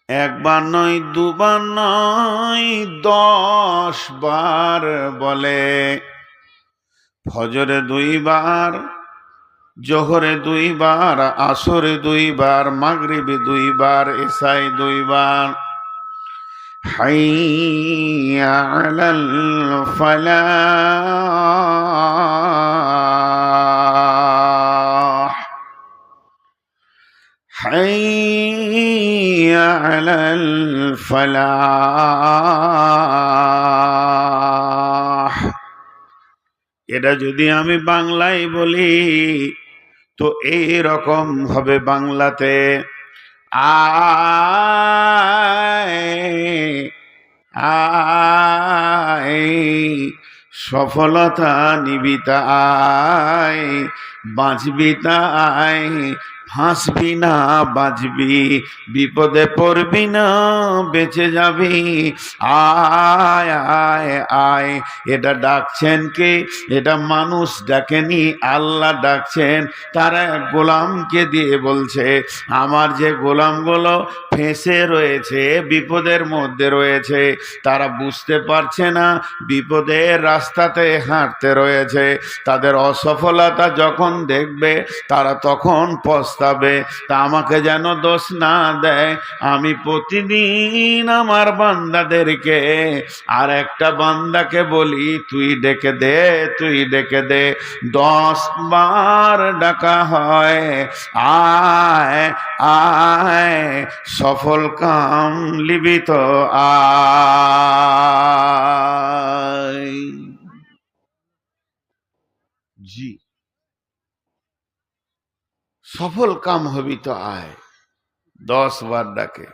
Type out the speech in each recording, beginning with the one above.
একবার নয় দুবার নয় 10 বার বলে। ফজরে 2 বার, জোহরে 2 বার, আসরে 2 বার, মাগরিবে 2 বার, এশায় 2 বার। হাইয়া আলাল ফালাহ, হাইয়া আলাল ফালাহ। এটা যদি আমি বাংলায় বলি তো এই রকম হবে বাংলাতে, আয় আয় সফলতা নিবিতা আয়, বাঁচবি তা আয়, হাসবি না বাঁচবি, বিপদে পড়বি না বেঁচে যাবি। আয় আয় আয়। এটা ডাকছেন কে? এটা মানুষ ডাকেনি, আল্লাহ ডাকছেন। তারা গোলামকে দিয়ে বলছে, আমার যে গোলামগুলো ফেঁসে রয়েছে, বিপদের মধ্যে রয়েছে, তারা বুঝতে পারছে না বিপদের রাস্তাতে হাঁটতে রয়েছে, তাদের অসফলতা যখন দেখবে তারা তখন পস্তাবে। তা আমাকে যেন দোষ না দেয়। আমি প্রতিদিন আমার বান্দাদেরকে আর একটা বান্দাকে বলি, তুই ডেকে দে, তুই ডেকে দে। 10 বার ডাকা হয়, আয় আয় সফল কাম লিবিত আয়। জি, সফল কাম হবি তো আয়। 10 বার ডাকে।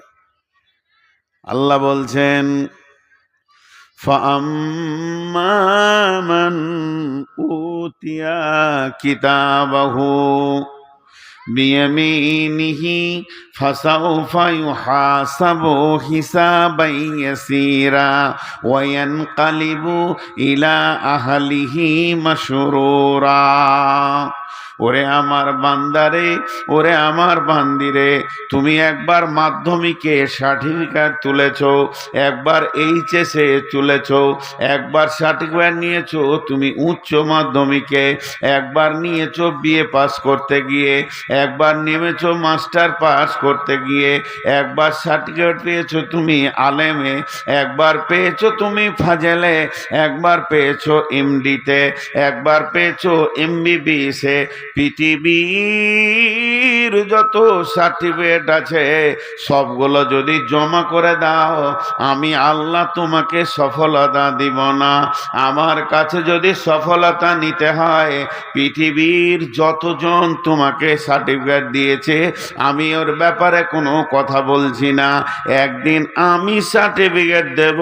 আল্লাহ বলছেন, ফাআম্মা মান উতিয়া কিতাবাহু বিয়ামিনিহি ফাসাউফা ইউহাসাবু হিসাবান ইয়াসীরা ওয়া ইয়ানকালিবু ইলা আহলিহি মাসরুরা। ওরে আমার বান্দারে, ওরে আমার বান্দিরে, তুমি একবার মাধ্যমিকে সার্টিফিকেট তুলেছো, একবার এইচএসে তুলেছো, একবার সার্টিফিকেট নিয়েছো তুমি উচ্চ মাধ্যমিকে, একবার নিয়েছো বিএ পাস করতে গিয়ে, একবার নেমেছো মাস্টার পাস করতে গিয়ে, একবার সার্টিফিকেট পেয়েছো তুমি আলেমে, একবার পেয়েছো তুমি ফাজেলে, একবার পেয়েছো এমডিতে, একবার পেয়েছো এমবিবিএসে। পৃথিবীর যত সার্টিফিকেট আছে সবগুলো যদি জমা করে দাও, আমি আল্লাহ তোমাকে সফলতা দিব না। আমার কাছে যদি সফলতা নিতে হয়, পৃথিবীর যতজন তোমাকে সার্টিফিকেট দিয়েছে আমি ওর ব্যাপারে কোনো কথা বলছি না। একদিন আমি সার্টিফিকেট দেব,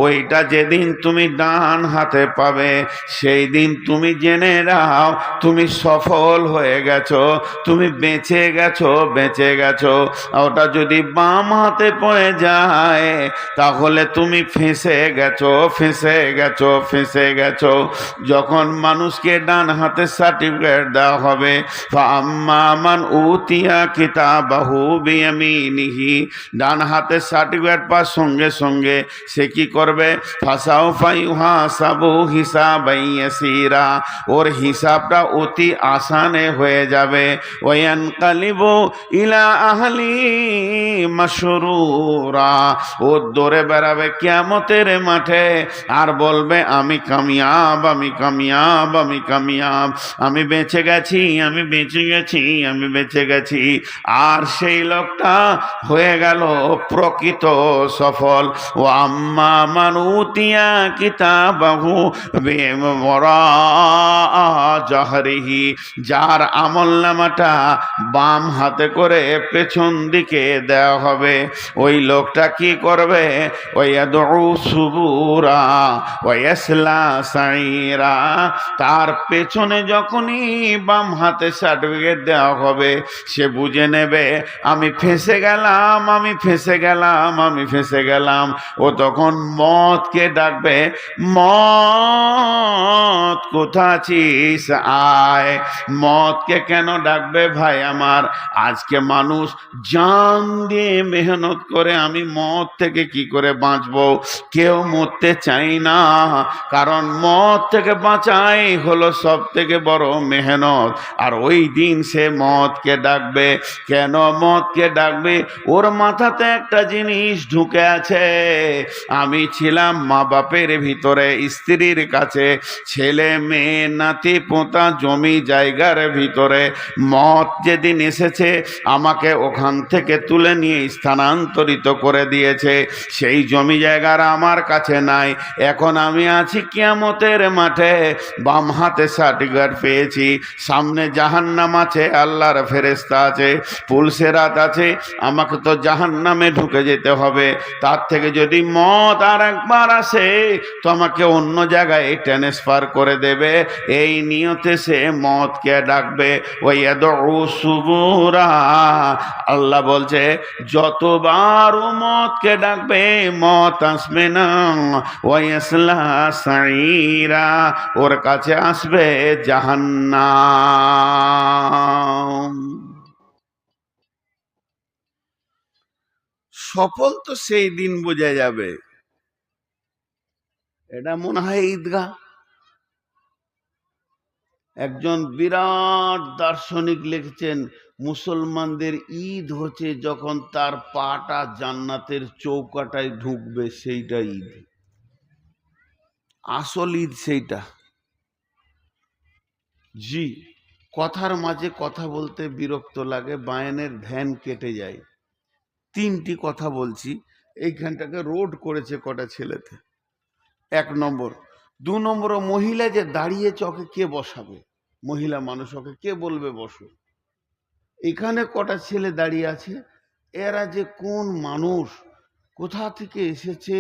ওইটা যেদিন তুমি ডান হাতে পাবে সেই দিন তুমি জেনে নাও তুমি সফল হয়ে গেছো, তুমি বেঁচে গেছো, বেঁচে গেছো। ওটা যদি বাম হাতে পড়ে যায় তাহলে তুমি ফেঁসে গেছো, ফেঁসে গেছো, ফেঁসে গেছো। যখন মানুষকে ডান হাতে সার্টিফিকেট দেওয়া হবে, ফাআম্মা মান উতিয়া কিতাবাহু বিয়ামিনিহি, ডান হাতে সার্টিফিকেট পাওয়ার সঙ্গে সঙ্গে সে কি করবে? ফাসাউফা ইউহাসাবু হিসাবান ইয়াসীরা, ওর হিসাবটা অতি আসানে হয়ে যাবে। ওয়ায়ানকালিবু ইলা আহলি মাসরুরা, ও দৌড়ে বেড়াবে কিয়ামতের মাঠে আর বলবে আমি কামিয়াব, আমি কামিয়াব, আমি কামিয়াব, আমি বেঁচে গেছি, আমি বেঁচে গেছি, আমি বেঁচে গেছি। আর সেই লোকটা হয়ে গেল প্রকৃত সফল। ও আম্মা মান উতিয়া কিতাবাহু বিওয়ারা জাহরিহি, যার আমলনামাটা বাম হাতে করে পেছন দিকে দেওয়া হবে, ওই লোকটা কি করবে? ওয়ায়াদউ সুবুরা ওয়ায়াসলা সাইরা, তার পেছনে যখনই বাম হাতে সার্টিফিকেট দেওয়া হবে সে বুঝে নেবে আমি ফেঁসে গেলাম, আমি ফেঁসে গেলাম, আমি ফেঁসে গেলাম। ও তখন মতকে ডাকবে, মত কোথা আছিস আয়। মতকে কেন ডাকবে ভাই আমার? আজকে মানুষ জান দিয়ে মেহনত করে আমি মদ থেকে কি করে বাঁচবো। কেউ মরতে চাই না, কারণ মদ থেকে বাঁচাই হলো সব থেকে বড় মেহনত। আর ওই দিন সে মদকে ডাকবে। কেন মদকে ডাকবে? ওর মাথাতে একটা জিনিস ঢুকে আছে। আমি ছিলাম মা বাপের ভিতরে, স্ত্রীর কাছে, ছেলে মেয়ে নাতি পোতা জমি জায়গার ভিতরে। মদ যেদিন এসেছে আমাকে ওখান থেকে তুলে নিয়ে স্থানান্তরিত করে দিয়েছে। সেই জমি জায়গার আমার কাছে নাই। এখন আমি আছি কিয়ামতের মাঠে, বাম হাতে সার্টিফিকেট পেয়েছি, সামনে জাহান্নাম আছে, আল্লাহর ফেরেশতা আছে, পুলসেরাত আছে, আমাকে তো জাহান্নামে ঢুকে যেতে হবে। তার থেকে যদি মত আর একবার আসে তো আমাকে অন্য জায়গায় ট্রান্সফার করে দেবে। এই নিয়তে সে মতকে ডাকবে। ওয়াদউ সুবুরা, আল্লাহ বলছে যতবার ও মতকে ডাকবে মত আসবে না। ওয়াসলা সাইরা, ওর কাছে আসবে জাহান্নাম। সফল তো সেই দিন বোঝা যাবে। এটা মনে হয় ঈদগাহ। একজন বিরাট দার্শনিক লিখছেন, মুসলমানদের ঈদ হচ্ছে যখন তার পাটা জান্নাতের চৌকাটায় ঢুকবে, সেইটা ঈদ। আসল ঈদ সেইটা। জি, কথার মাঝে কথা বলতে বিরক্ত লাগে, বায়ানের ধ্যান কেটে যায়। তিনটি কথা বলছি, এইখানটাকে রোড করেছে কটা ছেলেতে। 1 নম্বর। 2 নম্বর, মহিলা যে দাঁড়িয়েছে ওকে কে বসাবে? মহিলা মানুষ, ওকে কে বলবে বসো? এখানে কটা ছেলে দাঁড়িয়ে আছে, এরা যে কোন মানুষ, কোথা থেকে এসেছে,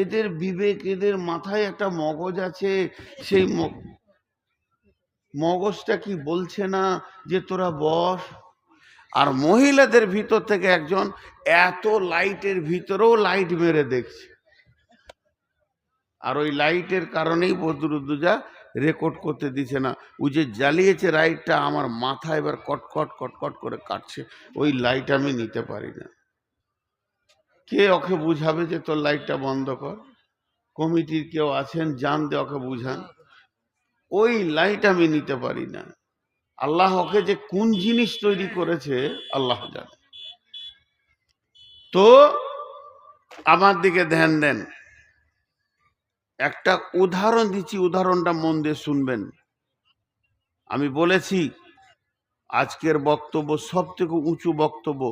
এদের বিবেক, এদের মাথায় একটা মগজ আছে, সেই মগজটা কি বলছে না যে তোরা বস? আর মহিলাদের ভিতর থেকে একজন এত লাইটের ভিতরেও লাইট মেরে দেখছে। আর ওই লাইটের কারণেই বদরুদ্দুজা রেকর্ড করতে দিছে না। ওই যে জ্বালিয়েছে লাইটটা, আমার মাথা এবার কটকট কটকট করে কাটছে। ওই লাইট আমি নিতে পারি না। কে ওকে বুঝাবে যে তোর লাইটটা বন্ধ কর? কমিটির কেউ আছেন, জান দে ওকে বুঝান। ওই লাইট আমি নিতে পারি না। আল্লাহ ওকে যে কোন জিনিস তৈরি করেছে আল্লাহ জানে। তো আমার দিকে ধ্যান দেন। একটা উদাহরণ দিচ্ছি, উদাহরণটা মন দিয়ে শুনবেন। আমি বলেছি আজকের বক্তব্য সব থেকে উঁচু বক্তব্য।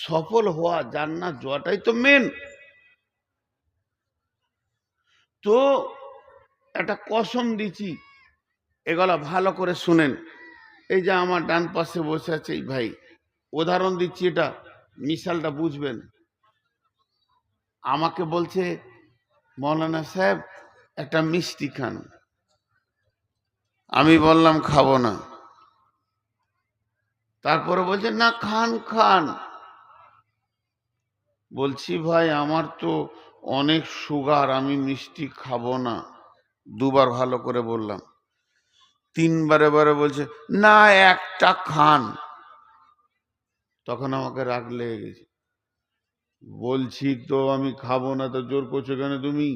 সফল হওয়া, জান্নাত যাওয়াটাই তো মেন। তো একটা কসম দিচ্ছি, এগুলা ভালো করে শুনেন। এই যে আমার ডান পাশে বসে আছে এই ভাই, উদাহরণ দিচ্ছি, এটা মিশালটা বুঝবেন। আমাকে বলছে মৌলানা সাহেব একটা মিষ্টি খান। আমি বললাম খাবো না। তারপরে বলছে না খান খান। বলছি ভাই আমার তো অনেক সুগার, আমি মিষ্টি খাবো না। 2 বার ভালো করে বললাম। 3 বারে বারে বলছে না একটা খান। তখন আমাকে রাগ লেগে গেছে। বলছি তো আমি খাবো না, তো জোর করছো কেন তুমি?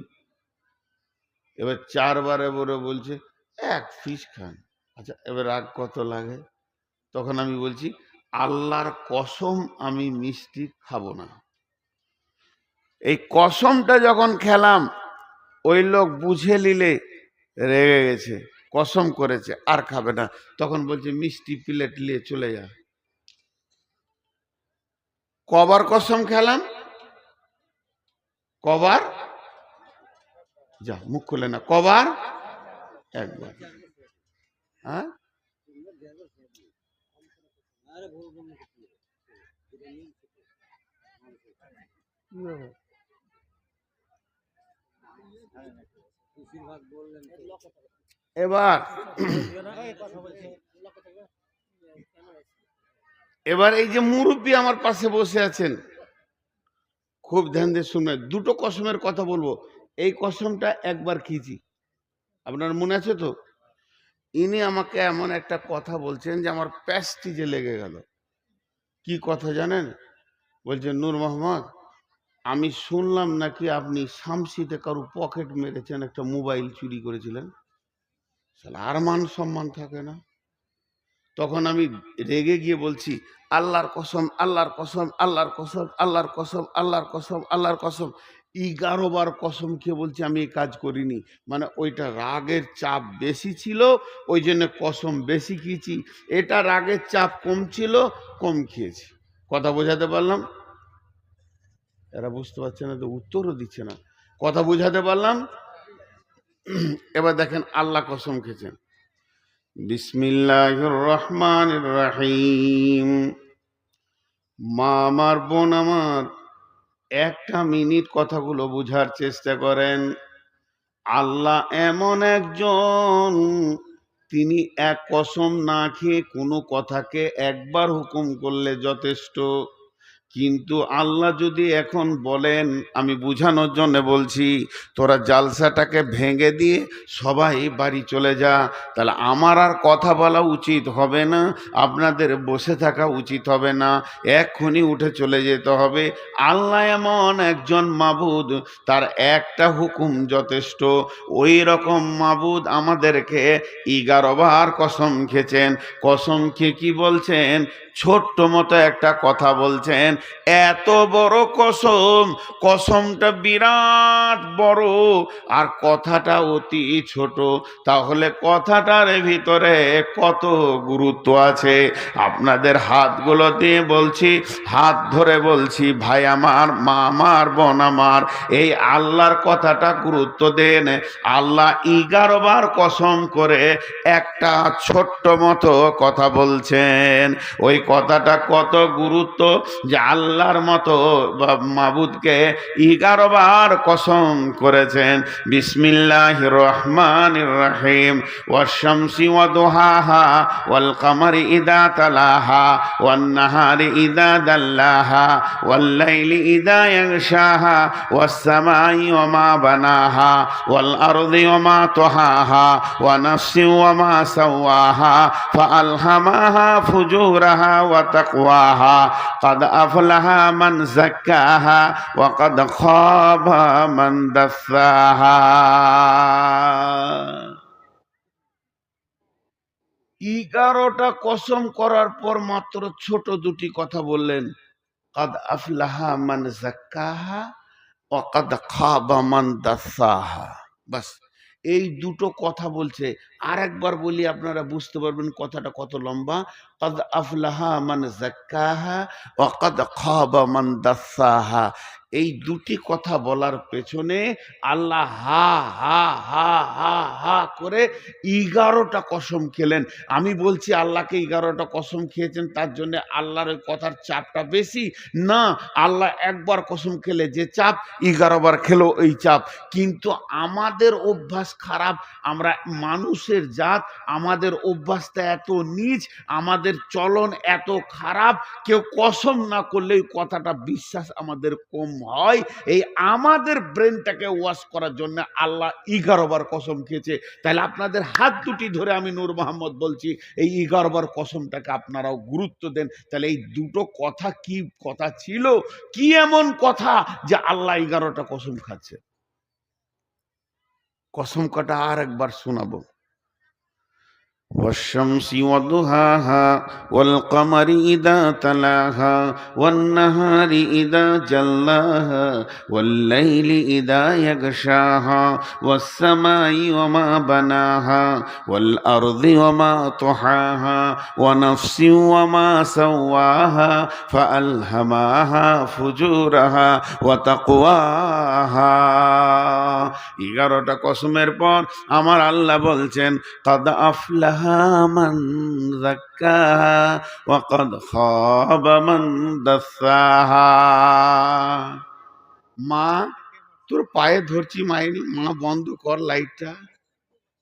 এবার 4 বারে বলে বলছে 1 পিস খান। আচ্ছা, এবার রাগ কত লাগে? তখন আমি বলছি আল্লাহর কসম আমি মিষ্টি খাবো না। এই কসমটা যখন খেলাম, ওই লোক বুঝে নিলে রেগে গেছে, কসম করেছে আর খাবে না। তখন বলছে মিষ্টি প্লেট নিয়ে চলে যা। কবার কসম খেলাম? কবার? যা মুখ খুলে না, কবার? একবার। হ্যাঁ, এবার এবার এই যে মুরব্বী আমার পাশে বসে আছেন, খুব ধ্যান দিয়ে শুনবেন। 2টো কসমের কথা বলবো। এই কসমটা একবার খেয়েছি, আপনার মনে আছে তো? ইনি আমাকে এমন একটা কথা বলছেন যে আমার প্যাস্টিজে লেগে গেল। কি কথা জানেন? বলছে নূর মোহাম্মদ, আমি শুনলাম নাকি আপনি শামসিতে কারো পকেট মেরেছেন, একটা মোবাইল চুরি করেছিলেন। শালা আর মান সম্মান থাকে না। তখন আমি রেগে গিয়ে বলছি, আল্লাহর কসম, আল্লাহর কসম, আল্লাহর কসম, আল্লাহর কসম, আল্লাহর কসম, আল্লাহর কসম। 11 বার কসম খেয়ে বলছি আমি এই কাজ করিনি। মানে ওইটা রাগের চাপ বেশি ছিল, ওই জন্য কসম বেশি খেয়েছি। এটা রাগের চাপ কম ছিল, কম খেয়েছি। কথা বোঝাতে পারলাম? এরা বুঝতে পারছে না তো উত্তরও দিচ্ছে না। কথা বোঝাতে পারলাম? এবার দেখেন আল্লাহ কসম খেয়েছেন, বিসমিল্লাহির রহমানির রহিম। মা আমার, বোন আমার, একটা মিনিট কথাগুলো বুঝার চেষ্টা করেন। আল্লাহ এমন একজন, তিনি এক কসম না খেয়ে কোনো কথাকে একবার হুকুম করলে যথেষ্ট। কিন্তু আল্লাহ যদি এখন বলেন, আমি বুঝানোর জন্য বলছি, তোরা জালসাটাকে ভেঙে দিয়ে সবাই বাড়ি চলে যা, তাহলে আমার আর কথা বলা উচিত হবে না, আপনাদের বসে থাকা উচিত হবে না, এক্ষুনি উঠে চলে যেতে হবে। আল্লাহ এমন একজন মাবুদ, তার একটা হুকুম যথেষ্ট। ওই রকম মাবুদ আমাদেরকে 11 বার কসম খেয়েছেন। কসম খেয়ে কি বলছেন? ছোট্ট মতো একটা কথা বলছেন, এত বড় কসম, কসমটা বিরাট বড় আর কথাটা অতি ছোট। তাহলে কথাটার ভিতরে কত গুরুত্ব আছে। আপনাদের হাতগুলো দিয়ে বলছি, হাত ধরে বলছি, ভাই আমার, মা আমার, বোন আমার, এই আল্লাহর কথাটা গুরুত্ব দেন। আল্লাহ 11 বার কসম করে একটা ছোট্ট মতো কথা বলছেন। ওই কথাটা কত গুরুত্ব যে আল্লাহর মতো মাবুদকে 11 বার কসম করেছেন। বিসমিল্লাহির রহমানির রহিম। ওয়াশ-শামসি ওয়া দুহাহা ওয়াল কামারি ইযা তালাহা ওয়ান নাহারি ইযা দাল্লাহা ওয়াল লাইলি ইযা ইয়াগশাহা ওয়াস সামাই ওয়া মা বানাহা ওয়াল আরদি ওয়া মা তাহাহা ওয়া নাফসিন ওয়া মা সাওয়াহা ফাআলহামাহা ফুজুরাহা ওয়া তাকওয়াহা قد أفلح من زكاها وقد خاب من دساها। 11টা কসম করার পর মাত্র ছোট দুটি কথা বললেন, قد أفلح من زكاها وقد خاب من دساها। বাস এই দুটো কথা বলছে। আর একবার বলি, আপনারা বুঝতে পারবেন কথাটা কত লম্বা। قد أفلح من زكاها وقد خاب من دساها। এই দুটি কথা বলার পেছনে আল্লাহ হা হা হা হা হা করে 11টা কসম খেলেন। আমি বলছি আল্লাহকে 11টা কসম খেয়েছেন, তার জন্য আল্লাহর ওই কথার চাপটা বেশি না। আল্লাহ একবার কসম খেলে যে চাপ, 11বার খেলো এই চাপ। কিন্তু আমাদের অভ্যাস খারাপ, আমরা মানুষের জাত, আমাদের অভ্যাসটা এত নীচ, আমাদের চলন এত খারাপ, কেউ কসম না করলে ওই কথাটা বিশ্বাস আমাদের কম হয়। এই আমাদের ব্রেনটাকে ওয়াশ করার জন্য আল্লাহ 11বার কসম খেয়েছে। তাহলে আপনাদের হাত দুটি ধরে আমি নূর মোহাম্মদ বলছি, এই 11বার কসমটাকে আপনারাও গুরুত্ব দেন। তাহলে এই দুটো কথা কি কথা ছিল, কি এমন কথা যে আল্লাহ 11টা কসম খাচ্ছে? কসম কাটা আর একবার শোনাবো। والشمس وضحاها والقمر إذا تلاها والنهار إذا جلاها والليل إذا يغشاها والسماء وما بناها والأرض وما طحاها ونفس وما سواها فألهمها فجورها وتقواها। 11টা কসমের পর আমার আল্লাহ বলছেন, قد أفلح من زكاها وقد خاب من دساها। মা তোর পায়ে ধরছি, মায়েরি, মা বন্ধ কর লাইটটা।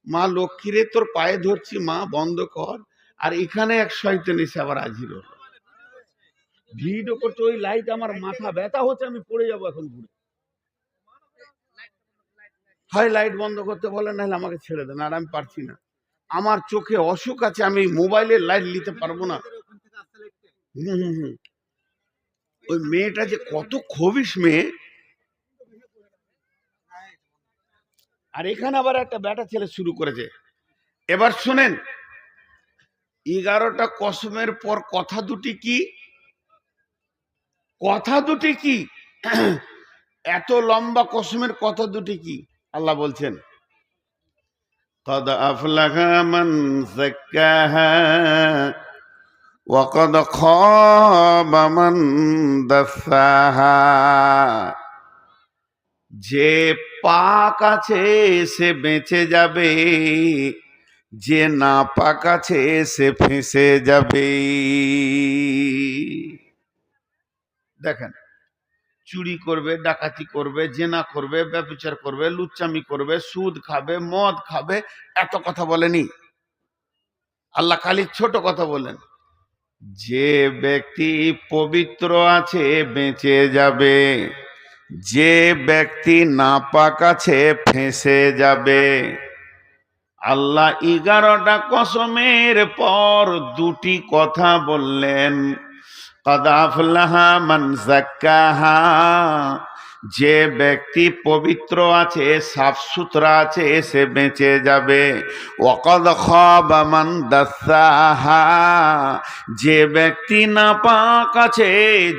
মা লক্ষ্মীরে তোর পায়ে ধরছি, মা বন্ধ কর। আর এখানে এক শয়তান এসে আবার হাজির হলো, ভিডিও করতে। ওই লাইট আমার মাথা ব্যথা হচ্ছে, আমি পড়ে যাবো এখন ঘুরে। হয় লাইট বন্ধ করতে বলেন, নাহলে আমাকে ছেড়ে দেন, আর আমি পারছি না। আমার চোখে অসুখ আছে, আমি মোবাইলের লাইট নিতে পারবো না। ওই মেয়েটা যে কত খবিশ মেয়ে, আর এখানে আবার একটা বেটা ছেলে শুরু করেছে। এবার শুনেন, 11টা কসমের পর কথা দুটি কি, কথা দুটি কি? এত লম্বা কসমের কথা দুটি কি? আল্লাহ বলছেন কদ আফলাহা মান যাক্কাহা ওয়া কদ খাবা মান দাসসাহা। যে পাক আছে সে বেঁচে যাবে, যে না পাক আছে সে ফেঁসে যাবে। দেখেন, চুরি করবে, ডাকাতি করবে, জেনা করবে, ব্যভিচার করবে, লুচ্চামি করবে, সুদ খাবে, মদ খাবে, এত কথা বলেনি আল্লাহ, খালি ছোট কথা বলেন, যে ব্যক্তি পবিত্র আছে বেঁচে যাবে, যে ব্যক্তি নাপাক আছে ফেঁসে যাবে। আল্লাহ 11টা কসমের পর দুটি কথা বললেন, কদ আফলাহা মান যাক্কাহা, যে ব্যক্তি পবিত্র আছে, সাফ সুতরা আছে, সে বেঁচে যাবে। ওয়া কদ খাবা মান দাসসাহা, যে ব্যক্তি নাপাক আছে,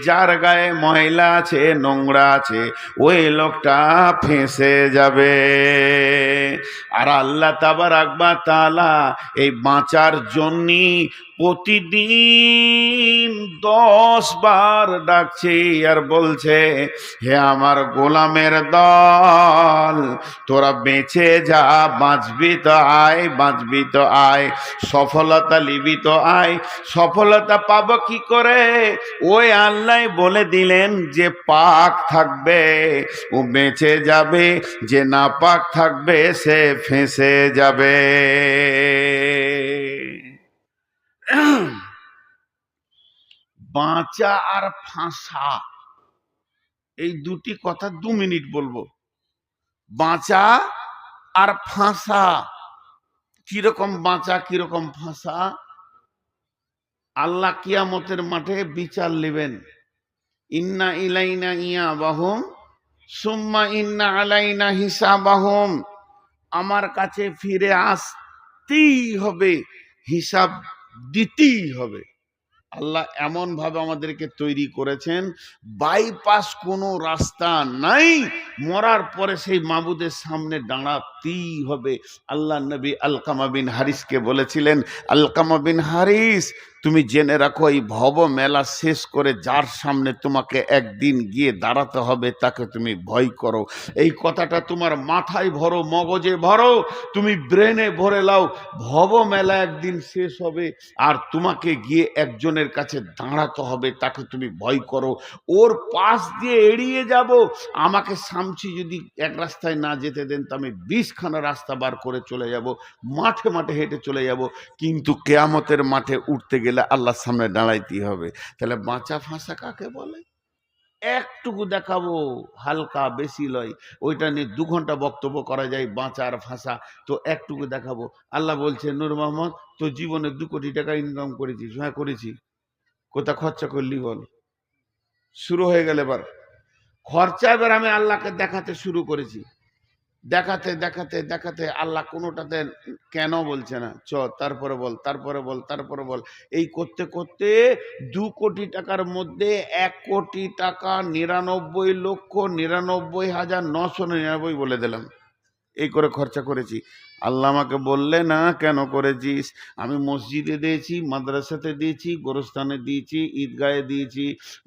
যার গায়ে ময়লা আছে, নোংরা আছে, ওই লোকটা ফেঁসে যাবে। আর আল্লাহ তাবারাক ওয়া তাআলা এই বাঁচার জন্য প্রতিদিন 10 বার ডাকছে আর বলছে, হে আমার গোলামের দল, তোরা বেঁচে যা, বাঁচবি তো আয়, বাঁচবি তো আয়, সফলতা লিবি তো আয়। সফলতা পাবো কি করে? ওই আল্লাহ বলে দিলেন, যে পাক থাকবে ও বেঁচে যাবে, যে না পাক থাকবে সে ফেঁসে যাবে। বাঁচা আর ফাঁসা, এই দুটি কথা 2 মিনিট বলবো। বাঁচা আর ফাঁসা, কিরকম বাঁচা কিরকম ফাঁসা? আল্লাহ কিয়ামতের মাঠে বিচার নেবেন। ইন্না ইলাইনা ইয়াবাহুম সুম্মা ইন্না আলাইনা হিসাবাহুম, আমার কাছে ফিরে আসতেই হবে, হিসাব দিতেই হবে। আল্লাহ এমন ভাবে আমাদেরকে তৈরি করেছেন, বাইপাস কোনো রাস্তা নাই, মরার পরে সেই মাবুদের সামনে দাঁড়াতেই হবে। আল্লাহ নবী আলকামা বিন হারিসকে বলেছিলেন, আলকামা বিন হারিস, তুমি জেনে রাখো, এই ভব মেলা শেষ করে যার সামনে তোমাকে একদিন গিয়ে দাঁড়াতে হবে, তাকে তুমি ভয় করো। এই কথাটা তোমার মাথায় ভরো, মগজে ভরো, তুমি ব্রেনে ভরে লাও। ভব মেলা একদিন শেষ হবে, আর তোমাকে গিয়ে একজনের কাছে দাঁড়াতে হবে, তাকে তুমি ভয় করো। ওর পাশ দিয়ে এড়িয়ে যাব, আমাকে শামসি যদি এক রাস্তায় না যেতে দেন, তো আমি 20খানা রাস্তা বার করে চলে যাব, মাঠে মাঠে হেঁটে চলে যাব, কিন্তু কিয়ামতের মাঠে উঠতে গেলে আল্লাহর সামনে দাঁড়াইতেই হবে। তাহলে বাঁচা ফাঁসা কাকে বলে? একটুকু দেখাবো, হালকা, বেশি লয়, ওইটা নিয়ে 2 ঘন্টা বক্তব্য করা যায়, বাঁচা আর ফাঁসা। তো একটুকু দেখাবো। আল্লাহ বলছে, নূর মোহাম্মদ, তো জীবনে 2 কোটি টাকা ইনকাম করেছিস? হ্যাঁ করেছি। কোথা খরচা করলি বল? শুরু হয়ে গেল এবার খরচা। এবার আমি আল্লাহকে দেখাতে শুরু করেছি, দেখাতে দেখাতে দেখাতে আল্লাহ কোনোটাতে কেন বলছে না, চ তারপরে বল, তারপরে বল, তারপরে বল, এই করতে করতে 2 কোটি টাকার মধ্যে 1 কোটি টাকা 99,99,999 বলে দিলাম, এই করে খরচা করেছি। আল্লাহ আমাকে বললে, না কেন করেছিস? আমি মসজিদে দিয়েছি, মাদ্রাসাতে দিয়েছি, গোরস্থানে দিয়েছি, ঈদগাহে দিয়েছি,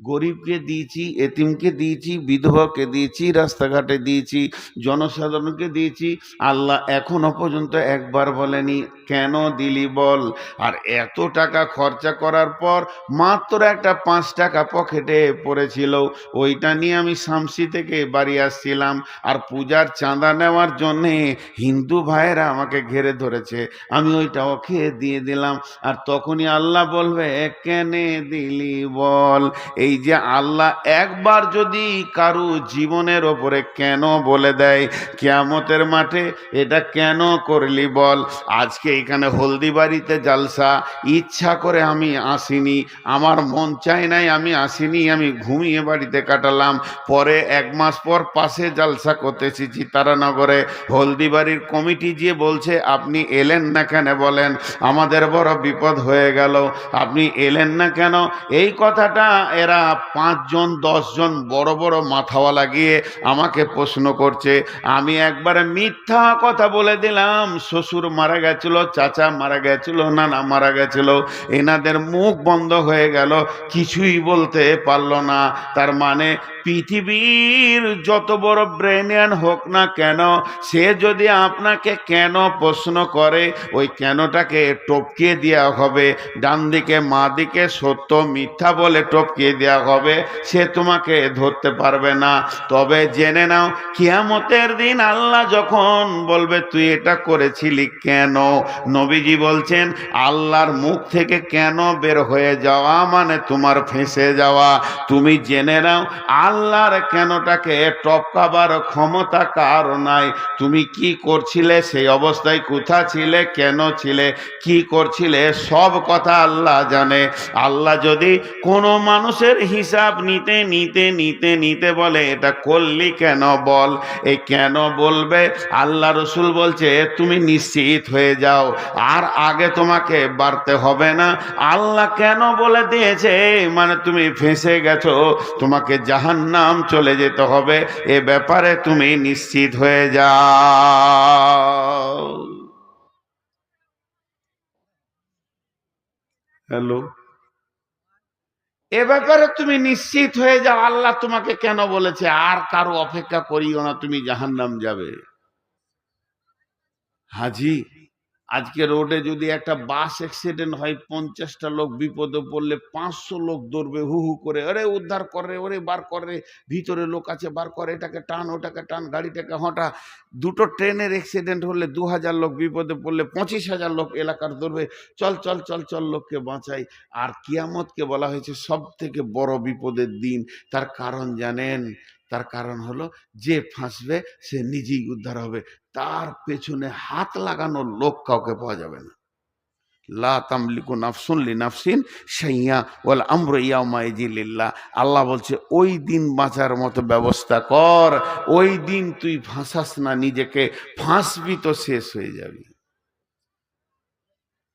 গরিবকে দিয়েছি, এতিমকে দিয়েছি, বিধবাকে দিয়েছি, রাস্তাঘাটে দিয়েছি, জনসাধারণকে দিয়েছি। আল্লাহ এখনো পর্যন্ত একবার বলেনি কেন দিলি বল। আর এত টাকা খরচা করার পর মাত্র একটা 5 টাকা পকেটে পড়েছিল, ওইটা নিয়ে আমি শামসি থেকে বাড়ি আসছিলাম, আর পূজার চাঁদা নেওয়ার জন্যে হিন্দু ভাইয়েরা মেয়েরা আমাকে ঘেরে ধরেছে, আমি ওইটাও খেয়ে দিয়ে দিলাম। আর তখনই আল্লাহ বলবে, কেনে দিলি বল। এই যে আল্লাহ একবার যদি কারু জীবনের ওপরে কেন বলে দেয় কিয়ামতের মাঠে, এটা কেন করলি বল। আজকে এখানে হলদিবাড়িতে জালসা, ইচ্ছা করে আমি আসিনি, আমার মন চাই নাই, আমি আসিনি, আমি ঘুমিয়ে বাড়িতে কাটালাম। পরে 1 মাস পর পাশে জালসা করতে এসেছি তারানগরে, হলদিবাড়ির কমিটি গিয়ে বলছে, আপনি এলেন না কেন বলেন, আমাদের বড় বিপদ হয়ে গেল, আপনি এলেন না কেন। এই কথাটা এরা 5 জন 10 জন বড় বড় মাথাওয়ালা গিয়ে আমাকে প্রশ্ন করছে। আমি একবারে মিথ্যা কথা বলে দিলাম, শ্বশুর মারা গেছিল, চাচা মারা গেছিল, নানা মারা গেছিল, এনাদের মুখ বন্ধ হয়ে গেল, কিছুই বলতে পারলো না। তার মানে পৃথিবীর যত বড় ব্রেনিয়ান হোক না কেন, সে যদি আপনাকে কেন প্রশ্ন করে, ওই কেনটাকে টপকিয়ে দেওয়া হবে, ডান দিকে মা দিকে সত্য মিথ্যা বলে টপকিয়ে দেওয়া হবে, সে তোমাকে ধরতে পারবে না। তবে জেনে নাও, কিয়ামতের দিন আল্লাহ যখন বলবে তুই এটা করেছিলি কেন, নবীজি বলছেন আল্লাহর মুখ থেকে কেন বের হয়ে যাওয়া মানে তোমার ফেঁসে যাওয়া। তুমি জেনে নাও, আল্লাহর কেনটাকে টপকাবার ক্ষমতা কার নাই। তুমি কি করছিলে, সেই অবস্থায় কোথা ছিলে, কেন ছিলে, কি করছিলে, সব কথা আল্লাহ জানে। আল্লাহ যদি কোনো মানুষের হিসাব নিতে নিতে নিতে নিতে বলে এটা করলি কেন বল, এই কেন বলবে, আল্লাহ রসুল বলছে তুমি নিশ্চিত হয়ে যাও, আর আগে তোমাকে বাড়তে হবে না। আল্লাহ কেন বলে দিয়েছে মানে তুমি ফেঁসে গেছো, তোমাকে জাহান্নাম চলে যেতে হবে, এ ব্যাপারে তুমি নিশ্চিত হয়ে যাও। হ্যালো, এ ব্যাপারে তুমি নিশ্চিত হয়ে যাও, আল্লাহ তোমাকে কেন বলেছে, আর কারো অপেক্ষা করিও না, তুমি জাহান্নাম যাবে। হাজি, আজকে রোডে যদি একটা বাস অ্যাক্সিডেন্ট হয়, 50টা লোক বিপদে পড়লে 500 লোক দৌড়বে হু হু করে, আরে উদ্ধার করে, ওরে বার করে, ভিতরে লোক আছে বার করে, এটাকে টান ওটাকে টান, গাড়িটাকে হটা। দুটো ট্রেনের অ্যাক্সিডেন্ট হলে 2000 লোক বিপদে পড়লে 25,000 লোক এলাকার দৌড়বে, চল চল চল চল লোককে বাঁচাই। আর কিয়ামতকে বলা হয়েছে সব থেকে বড় বিপদের দিন। তার কারণ জানেন, তার কারণ হলো যে ফাঁসবে সে নিজেই উদ্ধার হবে, তার পেছনে হাত লাগানোর লোক কাউকে পাওয়া যাবে না। লা তামলিকু নাফসুন লিনাফসিন শাইয়া ওয়াল আমরু ইয়াউমাইযি লিল্লাহ। আল্লাহ বলছে ওই দিন বাঁচার মতো ব্যবস্থা কর, ওই দিন তুই ফাঁসাস না নিজেকে, ফাঁসবি তো শেষ হয়ে যাবি।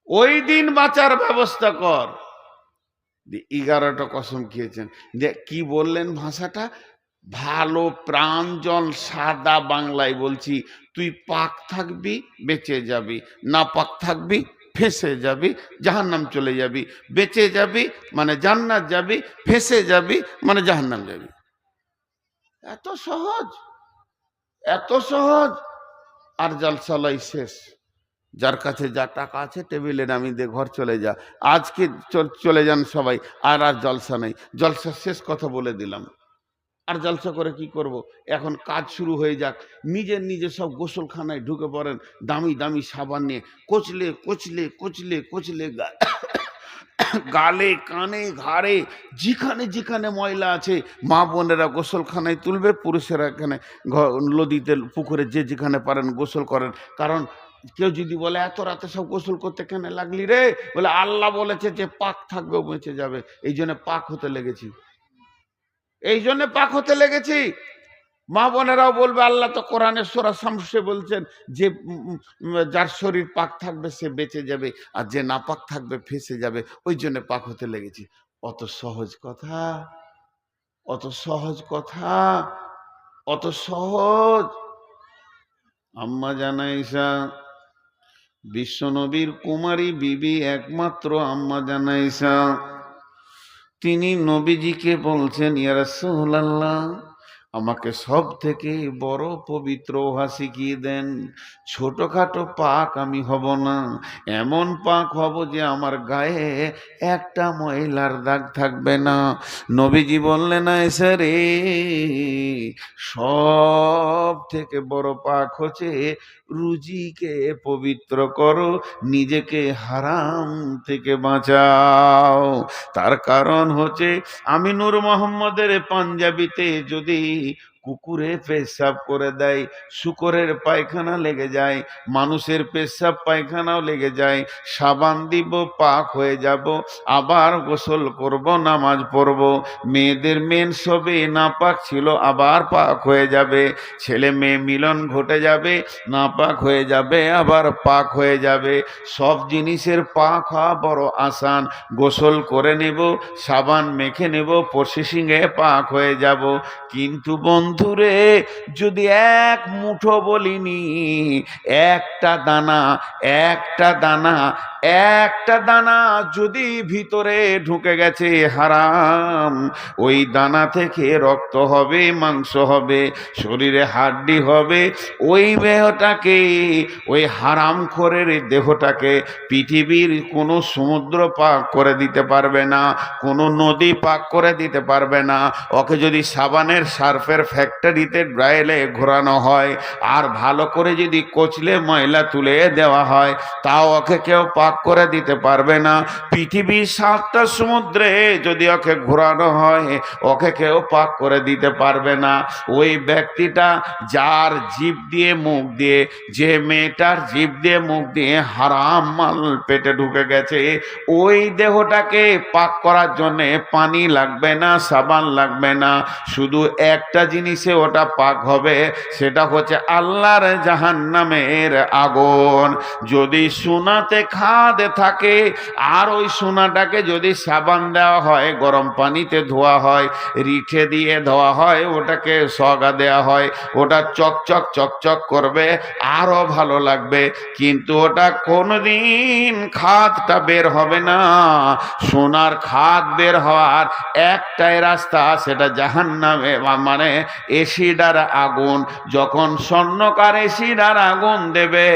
ওই দিন বাঁচার ব্যবস্থা কর। 11টা কসম খেয়েছেন। যে কি বললেন ভাষাটা ভালো, প্রাঞ্জল সাদা বাংলায় বলছি, তুই পাক থাকবি বেঁচে যাবি, না পাক থাকবি ফেঁসে যাবি, জাহান্নাম চলে যাবি। বেঁচে যাবি মানে জান্নাত যাবি, ফেঁসে যাবি মানে জাহান্নাম যাবি। এত সহজ, এত সহজ। আর জলসালাই শেষ। যার কাছে যা টাকা আছে টেবিলে নামিয়ে দিয়ে ঘর চলে যা, আজকে চলে যান সবাই, আর আর জলসা নেই, জলসা শেষ, কথা বলে দিলাম। আর জলসা করে কি করব, এখন কাজ শুরু হয়ে যাক। নিজের নিজে সব গোসলখানায় ঢুকে পড়েন, দামি দামি সাবান নিয়ে কচলে কচলে কচলে কচলে গালে কানে ঘাড়ে যেখানে যেখানে ময়লা আছে, মা বোনেরা গোসলখানায় তুলবে, পুরুষেরা এখানে নদীতে পুকুরে যে যেখানে পারেন গোসল করেন। কারণ কেউ যদি বলে এত রাতে সব গোসল করতে কেন লাগলি রে, বলে আল্লাহ বলেছে যে পাক থাকবে বেঁচে যাবে, এই জন্য পাক হতে লেগেছি, এই জন্য পাক হতে লেগেছি। মা বোনেরাও বলবে আল্লাহ তো কোরআনে সূরা শামসে বলছেন যে যার শরীর পাক থাকবে সে বেঁচে যাবে, আর যে না পাক থাকবে ফেঁসে যাবে, ওই জন্য পাক হতে লেগেছি। অত সহজ কথা, অত সহজ কথা, অত সহজ। আম্মা জান আয়েশা বিশ্বনবীর কুমারী বিবি, একমাত্র আম্মা জান আয়েশা, তিনি নবীজিকে বলছেন ইয়া রাসূলুল্লাহ আমাকে সব থেকে বড় পবিত্র ওহা শিখিয়ে দেন। ছোটখাটো পাক আমি হব না, এমন পাক হব যে আমার গায়ে একটা ময়লার দাগ থাকবে না। নবীজি বললেন এসে রে, সব থেকে বড় পাক হচ্ছে রুজিকে পবিত্র করো, নিজেকে হারাম থেকে বাঁচাও। তার কারণ হচ্ছে আমি নূর মোহাম্মদের পাঞ্জাবিতে যদি কুকুরে পেশাব করে দেয়, শুকরের পায়খানা লেগে যায়, মানুষের পেশাব পায়খানাও লেগে যায়, সাবান দিব পাক হয়ে যাব, আবার গোসল করব, নামাজ পড়ব। মেয়েদের মেন্স হবে, নাপাক ছিল আবার পাক হয়ে যাবে, ছেলে মেয়ে মিলন ঘটে যাবে, নাপাক হয়ে যাবে আবার পাক হয়ে যাবে। সব জিনিসের পাক হওয়া বড় আসান। গোসল করে নেব, সাবান মেখে নেব, প্রসেসিংয়ে পাক হয়ে যাব। কিন্তু বন্ধুরে, যদি এক মুঠো বলিনি, একটা দানা, একটা দানা, একটা দানা যদি ভিতরে ঢুকে গেছে হারাম, ওই দানা থেকে রক্ত হবে, মাংস হবে, শরীরে হাড্ডি হবে, ওই দেহটাকে, ওই হারামখোরের দেহটাকে পৃথিবীর কোনো সমুদ্র পাক করে দিতে পারবে না, কোনো নদী পাক করে দিতে পারবে না। ওকে যদি সাবানের সার্ফের ফ্যাক্টরিতে ড্রাইলে ঘোরানো হয়, আর ভালো করে যদি কচলে ময়লা তুলে দেওয়া হয়, তাও ওকে কেউ পাক করে দিতে পারবে না। পৃথিবীর 7টা সমুদ্রে যদি ওকে ঘোরানো হয়, ওকে কেউ পাক করে দিতে পারবে না। ওই ব্যক্তিটা যার জিভ দিয়ে মুখ দিয়ে, যে মেয়েটার জিভ দিয়ে মুখ দিয়ে হারাম মাল পেটে ঢুকে গেছে, ওই দেহটাকে পাক করার জন্য পানি লাগবে না, সাবান লাগবে না, শুধু একটা জিনিসে ওটা পাক হবে, সেটা হচ্ছে আল্লাহর জাহান্নামের আগুন। যদি সোনাতে খাদ থাকে, আর ওই সোনাটাকে যদি সাবান দেওয়া হয়, গরম পানিতে ধোয়া হয়, রিঠে দিয়ে ধোয়া হয়, ওটাকে সগা দেওয়া হয়, ওটা চকচক চকচক করবে, আরো ভালো লাগবে। কিন্তু ওটা কোনোদিন খাদটা বের হবে না। সোনার খাদ বের হওয়ার একটাই রাস্তা, সেটা জাহান্নামে, মানে এসিডার আগুন। যখন স্বর্ণকার এসিডার আগুন দেবে,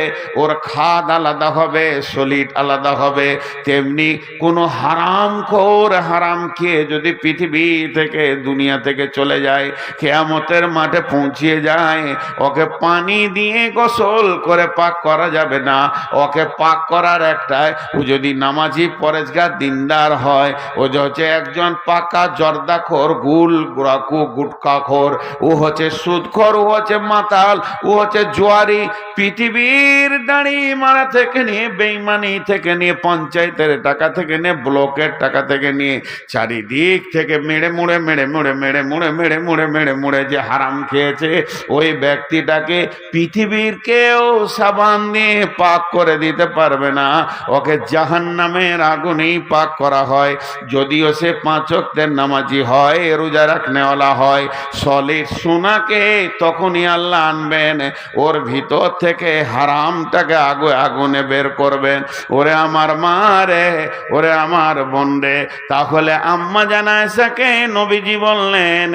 ওর খাদ আলাদা হবে, সলিড আলাদা হবে। তেমনি কোনো হারামখোর হারাম খেয়ে যদি পৃথিবী থেকে, দুনিয়া থেকে চলে যায়, কিয়ামতের মাঠে পৌঁছিয়ে যায়, ওকে পানি দিয়ে গোসল করে পাক করা যাবে না। ওকে পাক করার একটাই, ও যদি নামাজি পরেজগার দিনদার হয়, ও হচ্ছে একজন পাকা জর্দাখোর, গুটকাখোর, ও হচ্ছে সুদখোর, ও হচ্ছে মাতাল, ও হচ্ছে জোয়ারি। পৃথিবীর দাড়ি মারা থেকে নিয়ে, বেইমানি থেকে নিয়ে, পঞ্চায়েতের টাকা থেকে নিয়ে, ব্লকের টাকা থেকে নিয়ে, চারিদিক থেকে মেরে মুড়ে মেরে মুড়ে মেরে মুড়ে মেরে মুড়ে মেরে মুড়ে যে হারাম খেয়েছে, ওই ব্যক্তিটাকে পৃথিবীর কেউ সাবান দিয়ে পাক করে দিতে পারবে না। ওকে জাহান্নামের আগুনেই পাক করা হয়। যদিও সে 5 ওয়াক্তের নামাজি হয়, রোজা রাখনেওয়ালা হয়, সলিড সোনাকে তখনই আল্লাহ আনবেন, ওর ভিতর থেকে হারামটাকে আগুনে বের করবেন। ওরে আমার মা রে, ওরে আমার বোন রে, তাহলে আম্মা জানা এসাকে নবীজি বললেন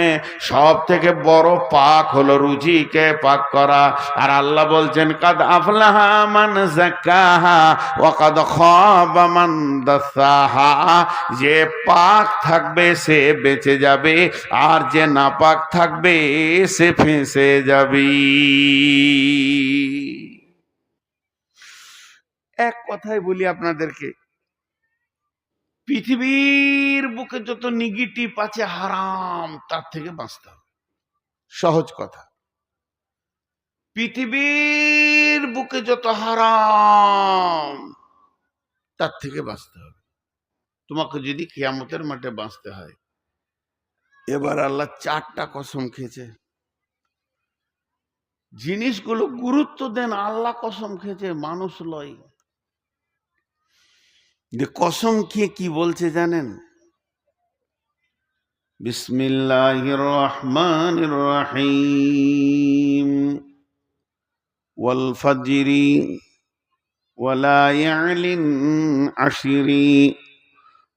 সব থেকে বড় পাক হলো রুজিকে পাক করা। আর আল্লাহ বলছেন কাদ আফলাহা মান যাক্কাহা ওয়া কাদ খাবা মান দাসাহা। যে পাক থাকবে সে বেঁচে যাবে, আর যে নাপাক থাকবে সে ফেঁসে যাবে। এক কথায় বলি আপনাদেরকে, পৃথিবীর বুকে যত নেগেটিভ আছে হারাম, তার থেকে বাঁচতে হবে। সহজ কথা, পৃথিবীর বুকে যত হারাম, তার থেকে বাঁচতে হবে। তোমাকে যদি কিয়ামতের মাঠে বাঁচতে হয়, এবার আল্লাহ 4টা কসম খেয়েছে। জিনিসগুলো গুরুত্ব দেন, আল্লাহ কসম খেয়েছে, মানুষ লয়। যে কসম খেয়ে কি বলছে জানেন? বিসমিল্লাহির রহমানির রহিম। ওয়াল ফাজরি ওয়া লায়ালিন আশরি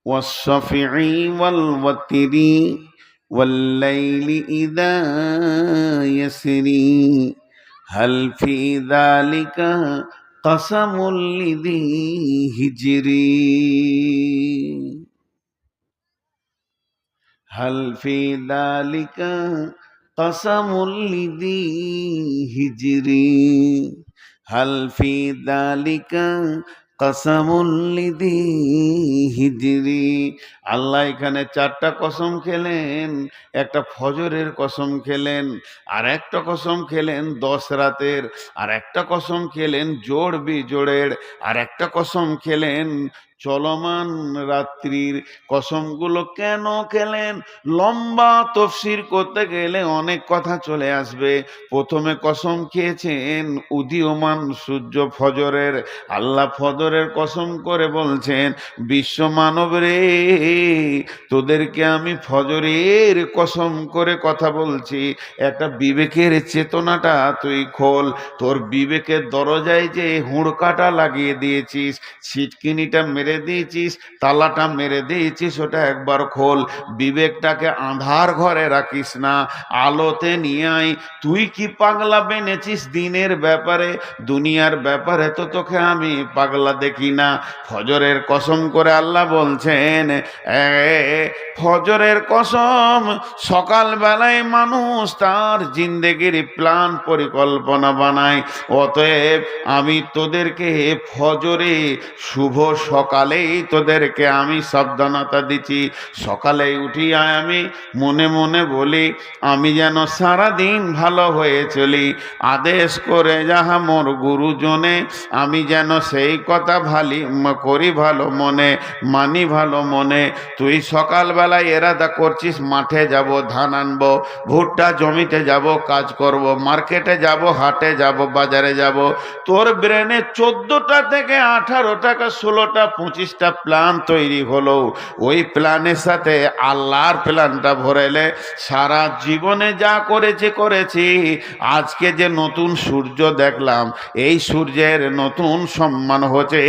ওয়াস শাফিঈ ওয়াল ওয়াতরি والليل إذا يسري هل في ذلك قسم لذي هجري هل في ذلك قسم لذي هجري هل في ذلك কসমুল্লিদি হিজরি। আল্লাহ এখানে চারটা কসম খেলেন, একটা ফজরের কসম খেলেন, আর একটা কসম খেলেন 10 রাতের, আর একটা কসম খেলেন জোড় বিজোড়ের, আর একটা কসম খেলেন চলমান রাত্রির। কসমগুলো কেন খেলেন? লম্বা তফসির করতে গেলে অনেক কথা চলে আসবে। প্রথমে কসম খেয়েছেন উদীয়মান সূর্য ফজরের। আল্লাহ ফজরের কসম করে বলছেন, বিশ্ব মানব রে, তোদেরকে আমি ফজরের কসম করে কথা বলছি। একটা বিবেকের চেতনাটা তুই খোল। তোর বিবেকের দরজায় যে হুড়কাটা লাগিয়ে দিয়েছিস, ছিটকিনিটা মেরে দিয়েছিস, তালাটা মেরে দিয়েছিস, ওটা একবার খোল। বিবেকটাকে আঁধার ঘরে রাখিস না, আলোতে নিয়ে আয়। তুই কি পাগলা বেনেছিস দিনের ব্যাপারে? দুনিয়ার ব্যাপারে তো তোকে আমি পাগলা দেখি না। ফজরের কসম করে আল্লাহ বলছেন, ফজরের কসম। সকালবেলায় মানুষ তার জিন্দেগির প্ল্যান পরিকল্পনা বানায়। অতএব আমি তোদেরকে ফজরে শুভ সকালেই তোদেরকে আমি সাবধানতা দিচ্ছি। সকালে উঠিয়া আমি মনে মনে বলি, আমি যেন সারাদিন ভালো হয়ে চলি। আদেশ করে যাহা মোর গুরুজনে, আমি যেন সেই কথা করি ভালো মনে, মানি ভালো মনে। তুই সকালবেলায় এরাদা করছিস মাঠে যাব, ধান আনবো, ভুট্টা জমিতে যাব, কাজ করব, মার্কেটে যাব, হাটে যাব, বাজারে যাব। তোর ব্রেনে 14টা থেকে 18টা, 16টা, 25টা প্ল্যান তৈরি হলো। ওই প্ল্যানের সাথে আল্লাহর প্ল্যানটা ভরেলে সারা জীবনে যা করেছি, আজকে যে নতুন সূর্য দেখলাম, এই সূর্যের নতুন সম্মান হচ্ছে।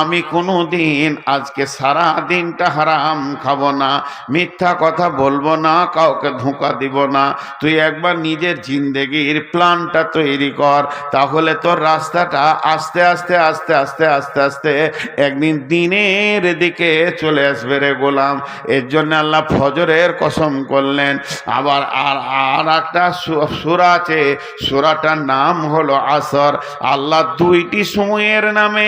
আমি কোনো দিন আজকে সারা দিনটা হারাম খাবো না, মিথ্যা কথা বলবো না, কাউকে ধোঁকা দিব না। তুই একবার নিজের জিন্দেগির প্ল্যানটা তৈরি কর, তাহলে তোর রাস্তাটা আস্তে আস্তে আস্তে আস্তে আস্তে আস্তে একদিন দিনের দিকে চলে আসবে রে গোলাম। এর জন্য আল্লাহ ফজরের কসম করলেন। আবার আর একটা সূরা আছে, সূরাটার নাম হলো আসর। আল্লাহ দুইটি সময়ের নামে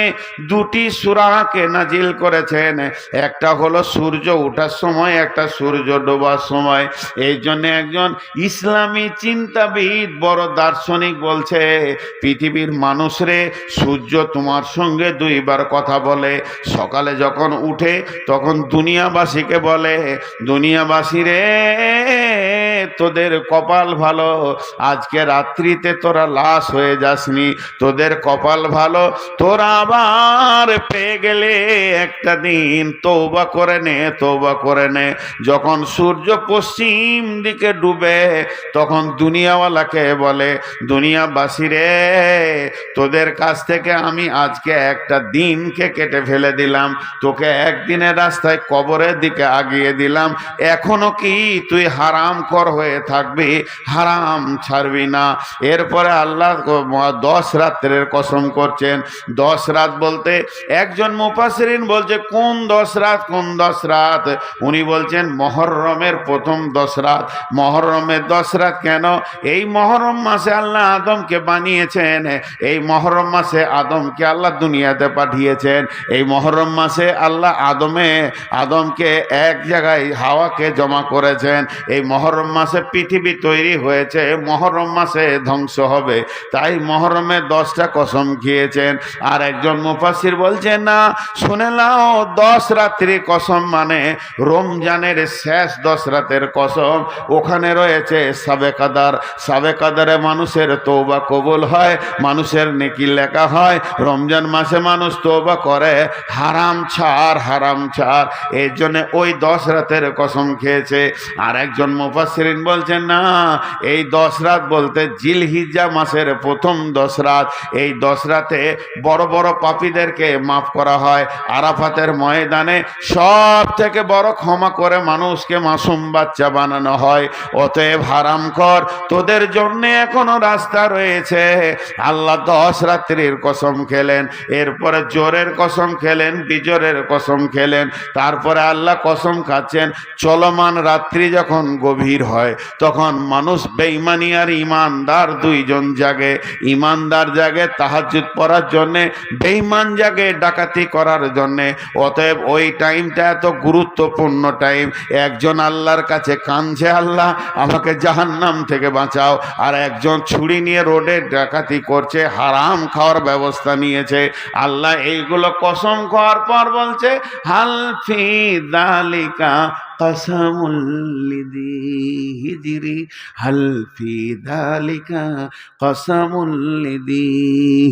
দুটি সূরাকে নাজিল করেছেন। একটা হলো সূর্য ওঠার সময়, একটা সূর্য ডোবার সময়। এই জন্য একজন ইসলামী চিন্তাবিদ, বড় দার্শনিক বলছে, পৃথিবীর মানুষরে, সূর্য তোমার সঙ্গে 2বার কথা বলে। সকালে যখন উঠে তখন দুনিয়াবাসীকে বলে, দুনিয়াবাসী রে, তোদের কপাল ভালো, আজকে রাত্রিতে তোরা লাশ হয়ে যাসনি, তোদের কপাল ভালো, তোরা আবার পেয়ে গেলে একটা দিন তওবা করে নে, তওবা করে নে। যখন সূর্য পশ্চিম দিকে ডুবে তখন দুনিয়াওয়ালাকে বলে, দুনিয়াবাসী রে, তোদের কাছ থেকে আমি আজকে একটা দিনকে কেটে ফেলে দিলাম, তোকে একদিনের রাস্তায় কবরের দিকে আগিয়ে দিলাম। এখনো কি তুই হারাম কর হয়ে থাকবি, হারাম ছাড়বি না। এরপরে আল্লাহ 10 রাত্রের কসম করছেন। 10 রাত বলতে একজন মুফাসসিরিন বলছে, কোন 10 রাত, কোন 10 রাত? উনি বলছেন মুহররমের প্রথম 10 রাত। মুহররমের 10 রাত কেন? এই মুহররম মাসে আল্লাহ আদমকে বানিয়েছেন, এই মুহররম মাসে আদমকে আল্লাহ দুনিয়াতে পাঠিয়েছেন। এই মুহররম মাসে আল্লাহ আদমকে এক জায়গায় হাওয়াকে জমা করেছেন। এই মুহররম মাসে পৃথিবী তৈরি হয়েছে, মুহররম মাসে ধ্বংস হবে। তাই মুহররমের 10টা কসম খেয়েছেন। আর একজন মুফাসসির বলছেন, না, শুনে নাও, 10 রাত্রি কসম মানে রমজানের শেষ 10 রাতের কসম। ওখানে রয়েছে শাবে কদর। শাবে কদরে মানুষের তওবা কবুল হয়, মানুষের নেকি লেখা হয়। রমজান মাসে মানুষ তওবা করে হারাম ছাড়, হারাম ছাড়। এর জন্য ওই 10 রাতের কসম খেয়েছে। আর একজন মুফাসসিরিন বলছেন না, এই 10 রাত বলতে জিলহিজ্জা মাসের প্রথম 10 রাত। এই 10 রাতে বড় বড় পাপীদেরকে মাফ করা হয়। আরাফাতের ময়দানে সব থেকে বড় ক্ষমা করে মানুষকে মাসুম বাচ্চা বানানো হয়। অতএব হারাম কর, তোদের জন্য এখনো রাস্তা রয়েছে। আল্লাহ 10 রাত্রির কসম খেলেন, এরপরে জোরের কসম খেলেন, বিজোরের কসম খেলেন। তারপরে আল্লাহ কসম খাচ্ছেন চলমান রাত্রি যখন গভীর হয় তখন মানুষ বেঈমানি আর ইমানদার দুইজন জাগে। ইমানদার জাগে তাহাজ্জুদ পড়ার জন্যে, বেঈমান জাগে ডাকাতি করার জন্যে। অতএব ওই টাইমটা এত গুরুত্বপূর্ণ টাইম। একজন আল্লাহর কাছে কাঁদছে, আল্লাহ আমাকে জাহান্নাম থেকে বাঁচাও, আর একজন ছুরি নিয়ে রোডে ডাকাতি করছে, হারাম খাওয়ার ব্যবস্থা নিয়েছে। আল্লাহ এইগুলো কসম খাওয়ার পর বলছে হাল ফি যালিকা কসমুল লিযি হিজরি, হাল ফি যালিকা কসমুল লিযি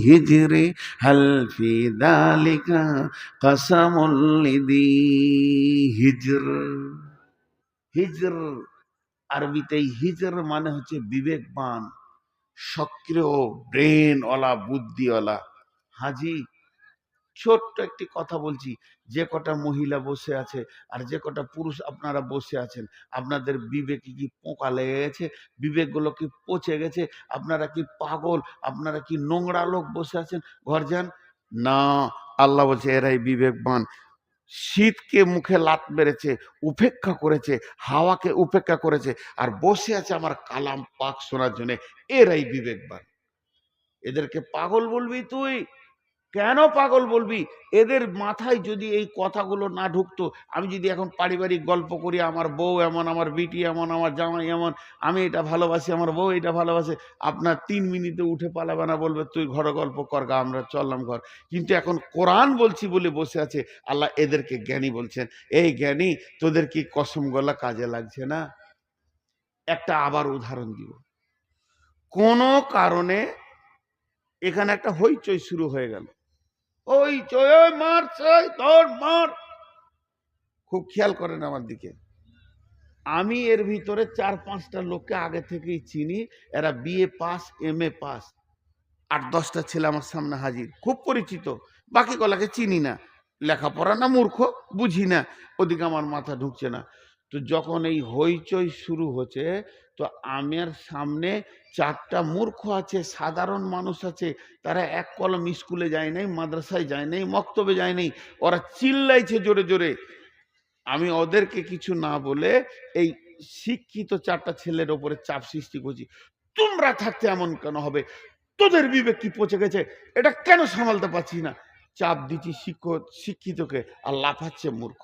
হিজরি, হাল ফি যালিকা কসমুল লিযি হিজর। হিজর আরবিতে হিজর মানে হচ্ছে বিবেকবান, সক্রিয়, ব্রেনওয়ালা, বুদ্ধিওয়ালা। হাজি, ছোট্ট একটি কথা বলছি, যে কটা মহিলা বসে আছে আর যে কটা পুরুষ আপনারা বসে আছেন, আপনাদের বিবেকে কি পোকা লেগে গেছে? বিবেকগুলো কি পচে গেছে? আপনারা কি পাগল? আপনারা কি নোংরা লোক বসে আছেন? ঘর যান না। আল্লাহ বলছে এরাই বিবেকবান। শীতকে মুখে লাত মেরেছে, উপেক্ষা করেছে, হাওয়াকে উপেক্ষা করেছে, আর বসে আছে আমার কালাম পাক শোনার জন্য। এরাই বিবেকবান। এদেরকে পাগল বলবি তুই? কেন পাগল বলবি? এদের মাথায় যদি এই কথাগুলো না ঢুকতো, আমি যদি এখন পারিবারিক গল্প করি, আমার বউ এমন, আমার বিটি এমন, আমার জামাই এমন, আমি এটা ভালোবাসি, আমার বউ এটা ভালোবাসে, আপনার 3 মিনিটে উঠে পালাবে না, বলবে তুই ঘরে গল্প কর গা, আমরা চললাম ঘর। কিন্তু এখন কোরআন বলছি বলে বসে আছে। আল্লাহ এদেরকে জ্ঞানী বলছেন। এই জ্ঞানী, তোদের কি কসম গলা কাজে লাগছে না? একটা আবার উদাহরণ দিব। কোনো কারণে এখানে একটা হইচই শুরু হয়ে গেল, ওই চয় মার, তোর মার। খুব খেয়াল করেন আমার দিকে। আমি এর ভিতরে 4-5টা লোককে আগে থেকেই চিনি। এরা বিএ পাস, এমএ পাস। 8-10টা ছেলে আমার সামনে হাজির, খুব পরিচিত। বাকি কলাকে চিনি না, লেখাপড়া না মূর্খ, বুঝি না, ওদিকে আমার মাথা ঢুকছে না। তো যখন এই হইচই শুরু হচ্ছে, তো আমার সামনে 4টা মূর্খ আছে, সাধারণ মানুষ আছে। তারা এক কলম স্কুলে যায় নাই, মাদ্রাসায় যায় নাই, মক্তবে যায় নাই। ওরা চিল্লাইছে জোরে জোরে। আমি ওদেরকে কিছু না বলে এই শিক্ষিত 4টা ছেলের ওপরে চাপ সৃষ্টি করছি। তোমরা থাকতে এমন কেন হবে? তোদের বিবেক কি পচে গেছে? এটা কেন সামালতে পারছি না? চাপ দিচ্ছি শিক্ষিতকে, আর লাফাচ্ছে মূর্খ।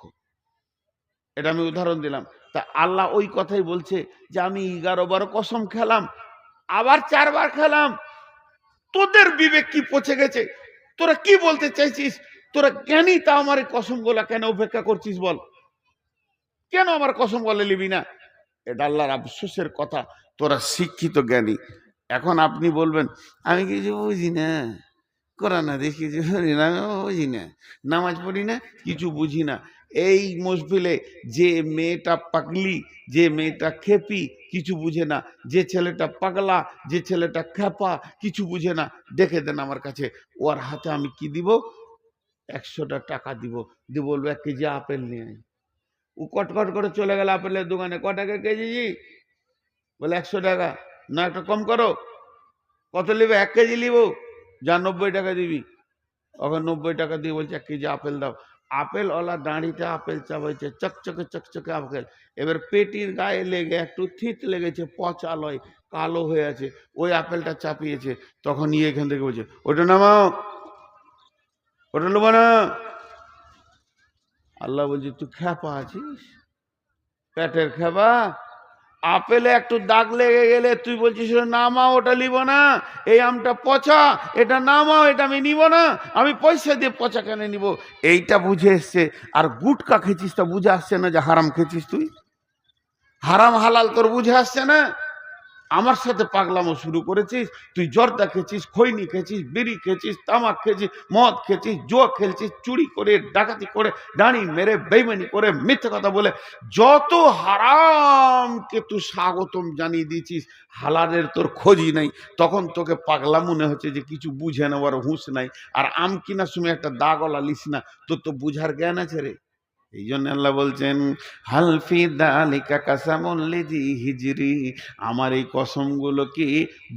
এটা আমি উদাহরণ দিলাম। তা আল্লাহ ওই কথাই বলছে যে আমি 11 বার কসম খেলাম, আবার 4 বার খেলাম। তোদের বিবেক কি পচে গেছে? তোরা কি বলতে চাইছিস? তোরা জ্ঞানী, তা আমার এই কসম গোলা কেন উপেক্ষা করছিস বল? কেন আমার কসম বলে নিবি না? এটা আল্লাহর আফসোসের কথা। তোরা শিক্ষিত জ্ঞানী। এখন আপনি বলবেন আমি কিছু বুঝি না, কোরআন হাদিস কিছু পড়ি না, বুঝি না, নামাজ পড়ি না, কিছু বুঝি না। এই মসজিদে যে মেয়েটা পাগলি, যে মেয়েটা খেপি, কিছু বুঝে না, যে ছেলেটা পাগলা, যে ছেলেটা খেপা, কিছু বুঝে না, দেখে দেন আমার কাছে। ওর হাতে আমি কি দিব? 100টা টাকা দিব, দিয়ে বলবো 1 কেজি আপেল নিয়ে আয়। ও কটকট করে চলে গেল আপেলের দোকানে। ক টাকা কেজি? বলে 100 টাকা। না একটা কম করো। কত নিবে? 1 কেজি নিব। যা 90 টাকা দিবি। ওখানে 90 টাকা দিয়ে বলছে 1 কেজি আপেল দাও। আপেল ওলা দাঁড়িতে আপেল চাবাইছে, চকচকে চকচকে আপেল। এবার পেটির গায়ে লেগে একটু থিত লেগেছে, পচা লয়, কালো হয়ে আছে। ওই আপেলটা চাপিয়েছে। তখন নিয়ে এখান থেকে বলছে ওটা নামাও, ওটা নেবো না। আল্লাহ বলছে তুই খেপা আছিস, পেটের খেপা। আপেলে একটু দাগ লেগে গেলে তুই বলছিস নামাও, ওটা নিব না, এই আমটা পচা, এটা নামাও, এটা আমি নিব না, আমি পয়সা দিয়ে পচা কেন নিব? এইটা বুঝে এসছে। আর গুটকা খেয়েছিস, তা বুঝে আসছে না যে হারাম খেয়েছিস তুই? হারাম হালাল তোর বুঝে আসছে না? আমার সাথে পাগলামো শুরু করেছিস, তুই জর্দা খেয়েছিস, খৈনি খেয়েছিস, বিড়ি খেয়েছিস, তামাক খেয়েছিস, মদ খেয়েছিস, জুয়া খেলছিস, চুরি করে, ডাকাতি করে, ডানি মেরে, বেইমানি করে, মিথ্যে কথা বলে যত হারামকে তুই স্বাগতম জানিয়ে দিয়েছিস, হালালের তোর খোঁজই নাই। তখন তোকে পাগলা মনে হচ্ছে যে কিছু বুঝে নেওয়ার হুঁশ নাই। আর আম কিনার সময় একটা দাগলা লিস না, তোর তো বুঝার জ্ঞান আছে রে। এই জন্য আল্লাহ বলছেন হালফি দালিকা কাসামুল লিজি হিজরি, আমার এই কসমগুলো কি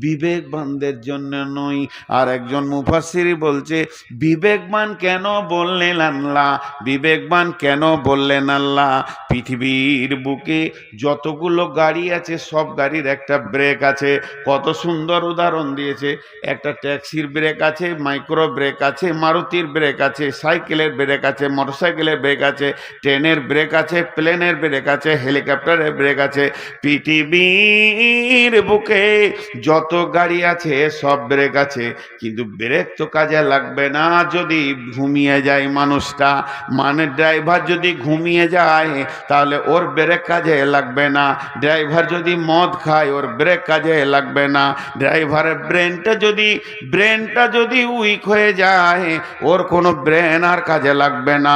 বিবেকবানদের জন্য নয়। আর একজন মুফাসসির বলছে বিবেকবান কেন বললেন আল্লাহ, বিবেকবান কেন বললেন আল্লাহ? পৃথিবীর বুকে যতগুলো গাড়ি আছে সব গাড়ির একটা ব্রেক আছে। কত সুন্দর উদাহরণ দিয়েছে। একটা ট্যাক্সির ব্রেক আছে, মাইক্রো ব্রেক আছে, মারুতির ব্রেক আছে, সাইকেলের ব্রেক আছে, মোটরসাইকেলের ব্রেক আছে, ট্রেনের ব্রেক আছে, প্লেনের ব্রেক আছে, হেলিকপ্টারের ব্রেক আছে। পৃথিবীর বুকে যত গাড়ি আছে সব ব্রেক আছে, কিন্তু ব্রেক তো কাজে লাগবে না যদি ঘুমিয়ে যায় মানুষটা। মানে ড্রাইভার যদি ঘুমিয়ে যায় তাহলে ওর ব্রেক কাজে লাগবে না। ড্রাইভার যদি মদ খায় ওর ব্রেক কাজে লাগবে না। ড্রাইভারের ব্রেনটা যদি উইক হয়ে যায় ওর কোনো ব্রেন আর কাজে লাগবে না।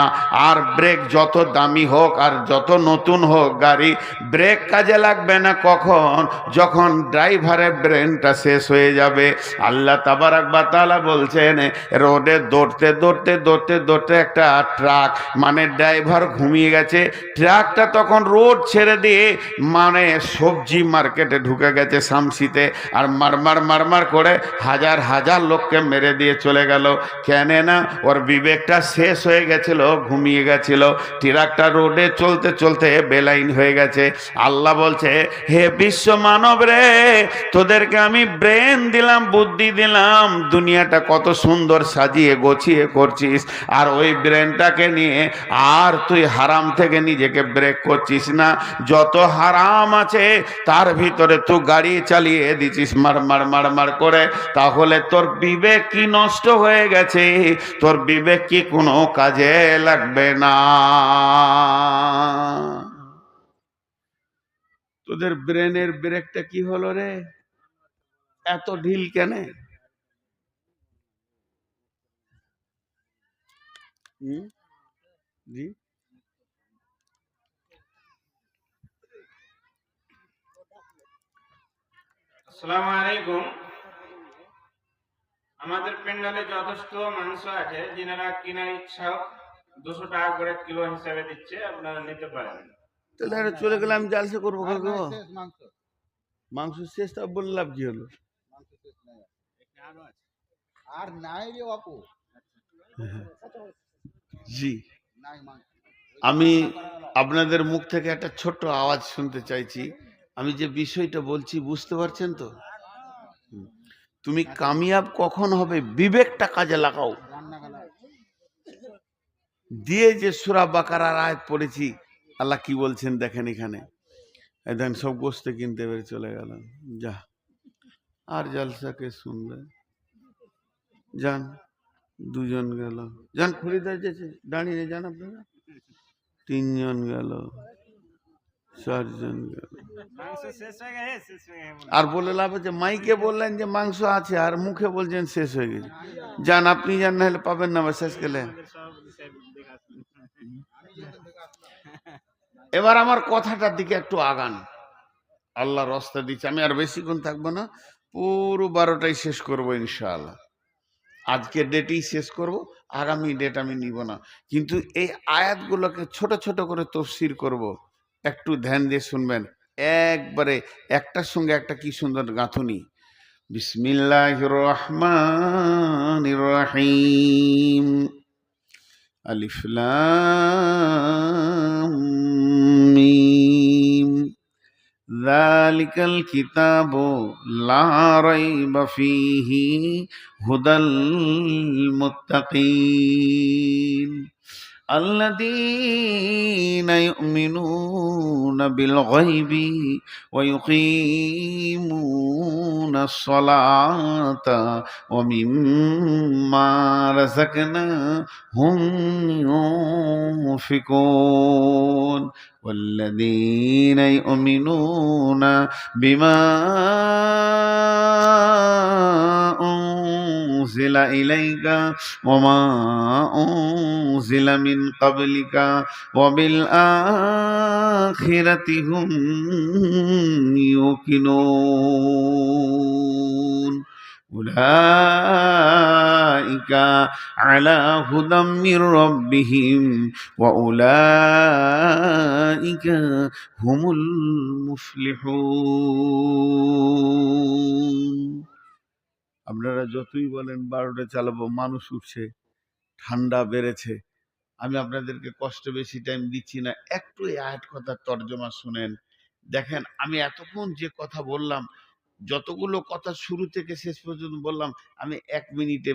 আর ব্রেক যত দামি হোক আর যত নতুন হোক গাড়ি, ব্রেক কাজে লাগবে না কখন? যখন ড্রাইভারের ব্রেনটা শেষ হয়ে যাবে। আল্লাহ তাবারাক ওয়া তাআলা বলছেন রোডে দৌড়তে দৌড়তে দৌড়তে দৌড়তে একটা ট্রাক, মানে ড্রাইভার ঘুমিয়ে গেছে, ট্রাকটা তখন রোড ছেড়ে দিয়ে মানে সবজি মার্কেটে ঢুকে গেছে শামসিতে, আর মারমার করে হাজার হাজার লোককে মেরে দিয়ে চলে গেল। কেন না? ওর বিবেকটা শেষ হয়ে গেছিল, ঘুমিয়ে গেছিল। ট্রাকটা রোডে চলতে চলতে বেলাইন হয়ে গেছে। আল্লাহ বলছে হে বিশ্ব মানব রে, তোদেরকে আমি ব্রেন দিলাম, বুদ্ধি দিলাম, দুনিয়াটা কত সুন্দর সাজিয়ে গোছিয়ে করছিস, আর ওই ব্রেনটাকে নিয়ে আর তুই হারাম থেকে নিজেকে ব্রেক করছিস না। যত হারাম আছে তার ভিতরে তুই গাড়ি চালিয়ে দিছিস মার করে। তাহলে তোর বিবেক কি নষ্ট হয়ে গেছে? তোর বিবেক কি কোনো কাজে লাগবে না? তোদের ব্রেনের ব্রেকটা কি হলো রে? এত ঢিল কেন? জি, আসসালামু আলাইকুম। আমাদের প্যান্ডেলে যথেষ্ট মাংস আছে, যিনারা কেনার ইচ্ছা 200 টাকা করে কিলো হিসাবে দিচ্ছে, আপনারা নিতে পারেন। তাহলে আর চলে গেলে আমি জালসা করবো কাকু। মাংস শেষ, তা বললে লাভ কি হলো? আর নাই রে বাপু। জি, আমি আপনাদের মুখ থেকে একটা ছোট্ট আওয়াজ শুনতে চাইছি। আমি যে বিষয়টা বলছি বুঝতে পারছেন তো? তুমি কামিয়াব কখন হবে? বিবেকটা কাজে লাগাও। দিয়ে যে সূরা বাকারার আয়াত পড়েছি, আল্লাহ কি বলছেন দেখেন এখানে। দেখেন সব গোস্তে কিনতে বের চলে গেল। যা, আর জালসাকে শুনবে? যান, দুজন গেল। যান, খরিদার যেছে দাঁড়িয়ে যান আপনারা। তিনজন গেল, চারজন গেল। আর বলে লাভ আছে? মাইকে বললেন যে মাংস আছে আর মুখে বলছেন শেষ হয়ে গেছে। যান, আপনি যান, না হলে পাবেন না শেষ গেলে। এবার আমার কথাটার দিকে একটু আগান। আল্লাহ রাস্তা দিচ্ছে, আমি আর বেশিক্ষণ থাকবো না, পুরো 12টাই শেষ করবো ইনশাআল্লাহ। আজকের ডেটেই শেষ করব, আগামী ডেট আমি নিব না। কিন্তু এই আয়াতগুলোকে ছোট ছোট করে তফসির করব, একটু ধ্যান দিয়ে শুনবেন। একবারে একটার সঙ্গে একটা কি সুন্দর গাঁথুনি। বিসমিল্লাহির রহমানির রহিম। আলিফ লাম মিম। যালিকাল কিতাবু লা রাইবা ফীহি হুদাল মুত্তাকিন الذين يؤمنون بالغيب ويقيمون الصلاة ومما رزقناهم ينفقون والذين يؤمنون بما أنزل إليك وما أنزل من قبلك وبالآخرة هم يوقنون أولئك على هدى من ربهم وأولئك هم المفلحون আপনারা যতই বলেন 12টা চালাবো, মানুষ উঠছে, ঠান্ডা বেড়েছে, আমি আপনাদেরকে কষ্ট বেশি টাইম দিচ্ছি না, একটু এই আয়াত কথার তর্জমা শুনেন। দেখেন আমি এতক্ষণ যে কথা বললাম, যতগুলো কথা শুরু থেকে শেষ পর্যন্ত বললাম, আমি 1 মিনিটে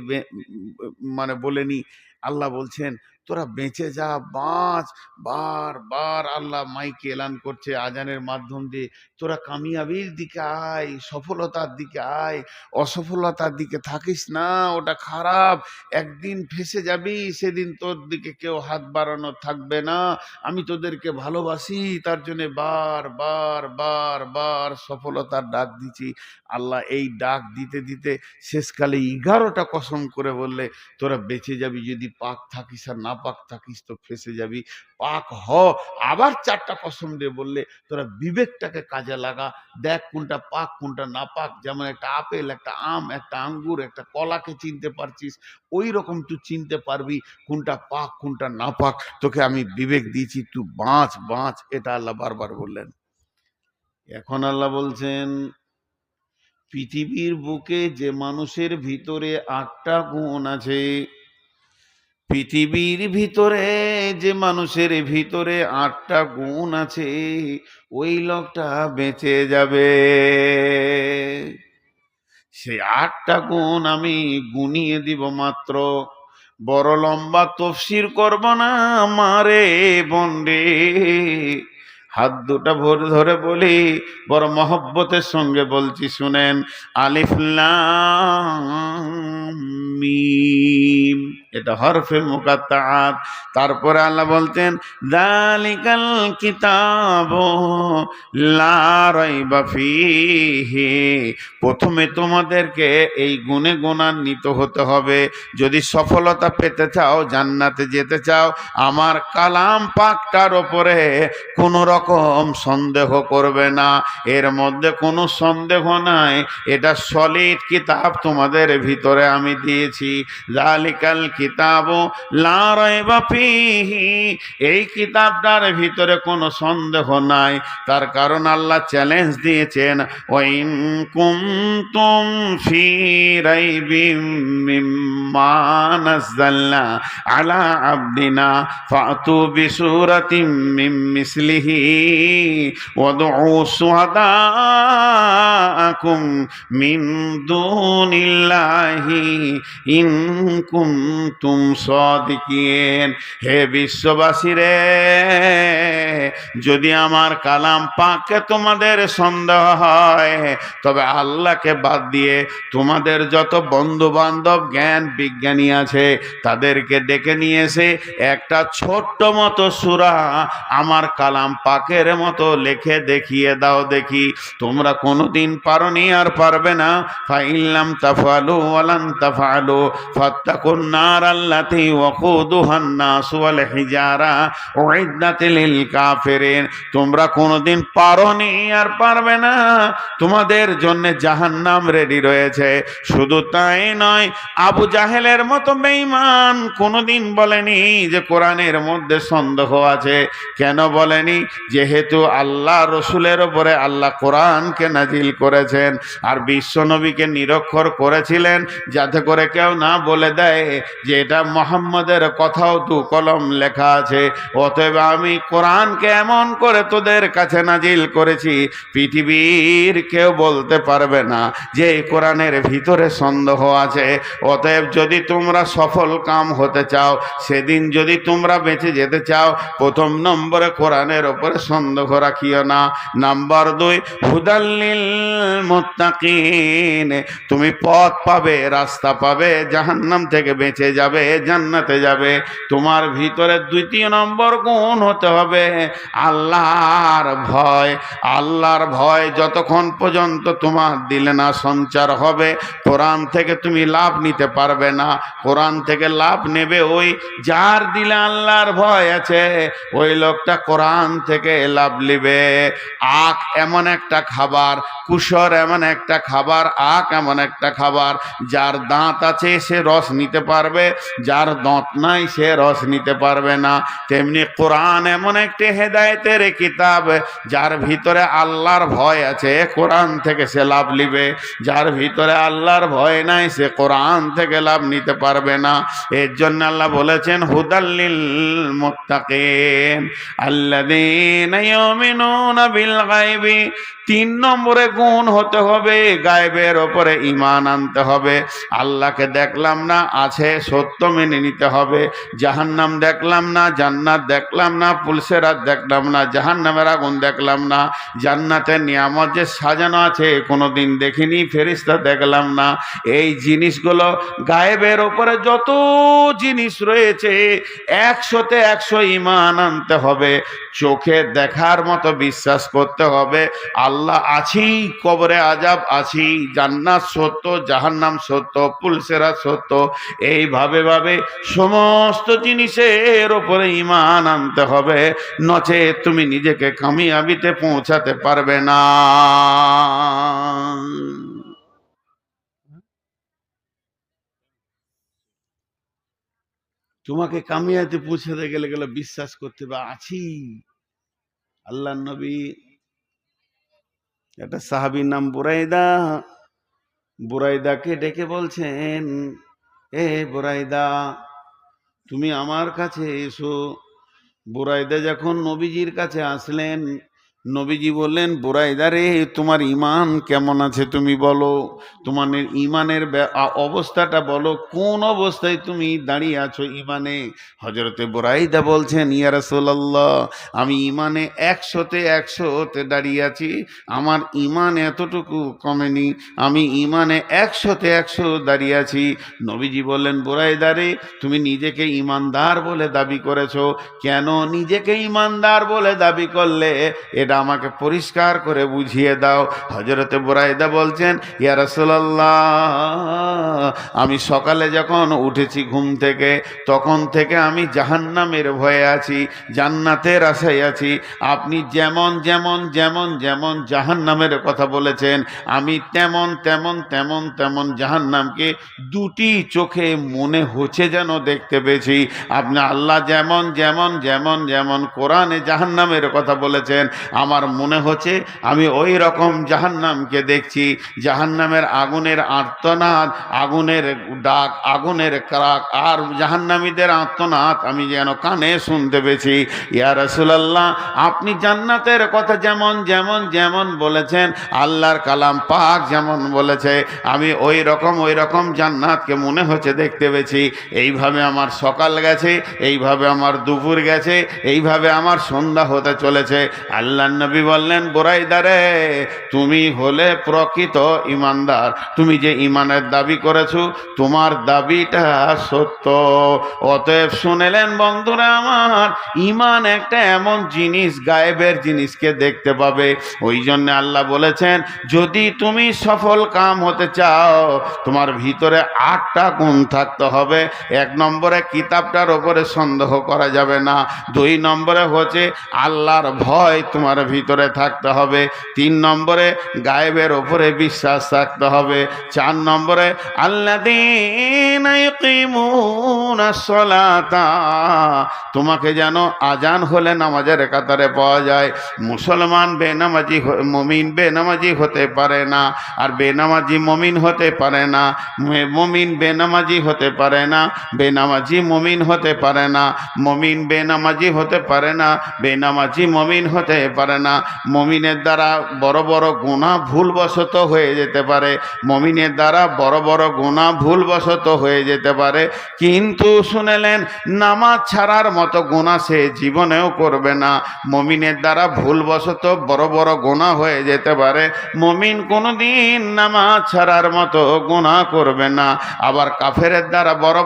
মানে বলেনি। আল্লাহ বলছেন তোরা বেঁচে যা, বাঁচ। বারবার আল্লাহ মাইকে এলান করছে আজানের মাধ্যম দিয়ে, তোরা কামিয়াবির দিকে আয়, সফলতার দিকে আয়, অসফলতার দিকে থাকিস না, ওটা খারাপ। একদিন ফেসে যাবি, সেদিন তোর দিকে কেউ হাত বাড়ানো থাকবে না। আমি তোদেরকে ভালোবাসি, তার জন্য বার বার বার বার সফলতার ডাক দিচ্ছি। আল্লাহ এই ডাক দিতে দিতে শেষকালে 11টা কসম করে বললে তোরা বেঁচে যাবি, যদি পাক থাকিস, আর না পাক থাকিস তো ফেসে যাবি, পাক হ। আবার 4টা কসম দিয়ে বললে তোরা বিবেকটাকে কাজে লাগা, দেখ কোনটা পাক কোনটা না পাক। যেমন একটা আপেল, একটা আম, একটা আঙ্গুর, একটা কলাকে চিনতে পারছিস, ওই রকম তুই চিনতে পারবি কোনটা পাক কোনটা না পাক। তোকে আমি বিবেক দিয়েছি, তুই বাঁচ বাঁচ। এটা আল্লাহ বারবার বললেন। এখন আল্লাহ বলছেন পৃথিবীর বুকে যে মানুষের ভিতরে 8টা গুণ আছে, পৃথিবীর ভিতরে যে মানুষের ভিতরে 8টা গুণ আছে, ওই লোকটা বেঁচে যাবে। সেই 8টা গুণ আমি গুনিয়ে দিব মাত্র। বড় লম্বা তফসির করব না মারে বন্ডে, হাত দুটা ভরে ধরে বলি, বড় মহব্বতের সঙ্গে বলছি শুনেন। আলিফ লাম মিম, এটা হরফে মুকাত্তাআত। তারপরে আল্লাহ বলতেন যালিকাল কিতাবু লা রাইবা ফীহি। প্রথমে তোমাদেরকে এই গুণে গুণান্বিত হতে হবে। যদি সফলতা পেতে চাও, জান্নাতে যেতে চাও, আমার কালাম পাকটার ওপরে কোনো রকম সন্দেহ করবে না। এর মধ্যে কোনো সন্দেহ নাই, এটা সলিড কিতাব তোমাদের ভিতরে আমি দিয়েছি। যালিকাল কিতাবু লা রাইবা ফীহি, এই কিতাবটার ভিতরে কোনো সন্দেহ নাই। তার কারণ আল্লাহ চ্যালেঞ্জ দিয়েছেন ওয়াইন কুনতুম ফী রাইবিম মিম্মা নাযালনা আলা আবদিনা ফাতু বিসূরাতিম মিন মিসলিহি ওয়াদউ শুহাদাআকুম মিন দুনিল্লাহি ইন কুনতুম সাদিকিন। হে বিশ্ববাসী রে, যদি আমার কালাম পাকে তোমাদের সন্দেহ হয়, তবে আল্লাহকে বাদ দিয়ে তোমাদের যত বন্ধু বান্ধব জ্ঞান বিজ্ঞানী আছে তাদেরকে ডেকে নিয়ে এসে একটা ছোট্ট মতো সূরা আমার কালাম পাকের মতো লিখে দেখিয়ে দাও দেখি। তোমরা কোনোদিন পারোনি, আর পারবে না। ফাইল্লাম তাফআলু ওয়ালান তাফআলু ফাত্তাকুন নার আল্লাতী ওয়াকুদুহান নাস ওয়াল হিজারা উইদ্দাত লিল কাফিরিন। তোমরা কোনোদিন পারোনি, আর পারবে না। তোমাদের জন্য জাহান্নাম রেডি রয়েছে। শুধু তাই নয়, আবু জাহেলের মতো বেঈমান কোনোদিন বলেনি যে কোরআনের মধ্যে সন্দেহ আছে। কেন বলেনি? যেহেতু আল্লাহ রসুলের উপরে আল্লাহ কোরআনকে নাজিল করেছেন, আর বিশ্ব নবীকে নিরক্ষর করেছিলেন, যাতে করে কেউ না বলে দেয় যে যে এটা মোহাম্মদের কথাও তু কলম লেখা আছে। অতএব আমি কোরআনকে এমন করে তোদের কাছে নাজিল করেছি, পৃথিবীর কেউ বলতে পারবে না যে এই কোরআনের ভিতরে সন্দেহ আছে। অতএব যদি তোমরা সফল কাম হতে চাও, সেদিন যদি তোমরা বেঁচে যেতে চাও, প্রথম নম্বরে কোরআনের ওপরে সন্দেহ রাখিও না। নাম্বার 2, হুদাল্লিল মুত্তাকিন, তুমি পথ পাবে, রাস্তা পাবে, জাহান্নাম থেকে বেঁচে যাবে, জান্নাতে যাবে। তোমার ভিতরে দ্বিতীয় নম্বর গুণ হতে হবে আল্লাহর ভয়। আল্লাহর ভয় যতক্ষণ পর্যন্ত তোমার দিলে না সঞ্চার হবে, কোরআন থেকে তুমি লাভ নিতে পারবে না। কোরআন থেকে লাভ নেবে ওই যার দিলে আল্লাহর ভয় আছে, ওই লোকটা কোরআন থেকে লাভ নেবে। আখ এমন একটা খাবার, কুসর এমন একটা খাবার, আখ এমন একটা খাবার, যার দাঁত আছে সে রস নিতে পারবে, যার দাঁত নাই সে রস নিতে পারবে না। তেমনি কোরআন এমন একটি হেদায়েতের কিতাব, যার ভিতরে আল্লাহর ভয় আছে কোরআন থেকে সে লাভ নিবে, যার ভিতরে আল্লাহর ভয় নাই সে কোরআন থেকে লাভ নিতে পারবে না। এর জন্য আল্লাহ বলেছেন হুদাল্লিল মুত্তাকিন আল্লাযীনা ইউমিনুনা বিল গায়বি। 3 নম্বরে গুণ হতে হবে গায়েবের ওপরে ঈমান আনতে হবে। আল্লাহকে দেখলাম না, আছে, সত্য মেনে নিতে হবে। জাহান্নাম দেখলাম না, জান্নাত দেখলাম না, পুলসেরাত দেখলাম না, জাহান্নামের আগুন দেখলাম না, জান্নাতের নিয়ামত যে সাজানো আছে কোনোদিন দেখিনি, ফেরেশতা দেখলাম না। এই জিনিসগুলো গায়েবের ওপরে যত জিনিস রয়েছে 100তে 100 ঈমান আনতে হবে। চোখে দেখার মতো বিশ্বাস করতে হবে আল্লাহ আছি, কবরে আযাব আছি, জান্নাত সত্য, জাহান্নাম সত্য, পুলসেরাত সত্য। এইভাবে সমস্ত জিনিসের ওপরে ঈমান আনতে হবে, নচে তুমি নিজেকে কামিয়াবিতে পৌঁছাতে পারবে না। তোমাকে কামিয়াতে পৌঁছাতে গেলে বিশ্বাস করতে হবে আছি। আল্লাহ নবী, একটা সাহাবীর নাম বুরাইদা, বুরাইদাকে ডেকে বলছেন, এ বুরাইদা তুমি আমার কাছে এসো। বুরাইদা যখন নবীজির কাছে আসলেন, নবীজি বললেন, বুরাইদা রে, তোমার ঈমান কেমন আছে তুমি বলো, তোমার ঈমানের অবস্থাটা বলো, কোন অবস্থায় তুমি দাঁড়িয়ে আছো ঈমানে। হযরতে বুরাইদা বলছেন, ইয়া রাসূলুল্লাহ, আমি ঈমানে 100তে 100তে দাঁড়িয়ে আছি, আমার ঈমান এতটুকু কমেনি, আমি ঈমানে 100তে 100 দাঁড়িয়ে আছি। নবীজি বললেন, বুরাইদা রে, তুমি নিজেকে ঈমানদার বলে দাবি করেছো, কেন নিজেকে ঈমানদার বলে দাবি করলে এটা আমাকে পরিষ্কার করে বুঝিয়ে দাও। হযরতে বুরাইদা বলছেন, ইয়া রাসূলুল্লাহ, আমি সকালে যখন উঠেছি ঘুম থেকে, তখন থেকে আমি জাহান্নামের ভয়ে আছি, জান্নাতের আশায় আছি। আপনি যেমন যেমন যেমন যেমন জাহান্নামের কথা বলেছেন, আমি তেমন তেমন তেমন তেমন জাহান্নামকে 2টি চোখে মনে হচ্ছে যেন দেখতে পেয়েছি। আপনি আল্লাহ যেমন যেমন যেমন যেমন কোরআনে জাহান্নামের কথা বলেছেন, আমার মনে হচ্ছে আমি ওই রকম জাহান্নামকে দেখছি। জাহান্নামের আগুনের আর্তনাদ, আগুনের ডাক, আগুনের ক্রাক আর জাহান্নামীদের আর্তনাদ আমি যেন কানে শুনতে পেয়েছি। ইয়া রাসূলুল্লাহ, আপনি জান্নাতের কথা যেমন যেমন যেমন বলেছেন, আল্লাহর কালাম পাক যেমন বলেছে, আমি ওই রকম জান্নাতকে মনে হচ্ছে দেখতে পেয়েছি। এইভাবে আমার সকাল গেছে, এইভাবে আমার দুপুর গেছে, এইভাবে আমার সন্ধ্যা হতে চলেছে। আল্লাহ নবী বললেন, বুরাইদা রে, তুমি হলে প্রকৃত ঈমানদার, তুমি যে ঈমানের দাবি করেছো, তোমার দাবিটা সত্য। অতএব শুনেলেন বন্ধুরা আমার, ঈমান একটা এমন জিনিস, গায়েবের জিনিসকে দেখতে পাবে। ওই জন্য আল্লাহ বলেছেন, যদি তুমি সফল কাম হতে চাও, তোমার ভিতরে 8টা গুণ থাকতে হবে। 1 নম্বরে কিতাবটার ওপরে সন্দেহ করা যাবে না। 2 নম্বরে হচ্ছে আল্লাহর ভয় তোমার ভিতরে থাকতে হবে। 3 নম্বরে গায়েবের ওপরে বিশ্বাস রাখতে হবে। 4 নম্বরে আল্লাযীনা ইয়াকিমুনাস সালাতা, তোমাকে যেন আজান হলে নামাজের কাতারে পাওয়া যায়। মুসলমান বেনামাজি মুমিন বেনামাজি হতে পারে না, আর বেনামাজি মুমিন হতে পারে না, মুমিন বেনামাজি হতে পারে না, বেনামাজি মুমিন হতে পারে না, মুমিন বেনামাজি হতে পারে না, বেনামাজি মুমিন হতে পারে না। মুমিনের দ্বারা বড় বড় গুনাহ ভুলবশত হয়ে যেতে পারে, মুমিনের দ্বারা বড় বড় গুনাহ ভুলবশত হয়ে যেতে পারে, কিন্তু শুনেলেন নামাজ ছাড়ার মতো গুনাহ সে জীবনেও করবে না। মুমিনের দ্বারা ভুলবশত বড় বড় গুনাহ হয়ে যেতে পারে, মুমিন কোনোদিন নামাজ ছাড়ার মতো গুনাহ করবে না। আবার কাফেরের দ্বারা বড়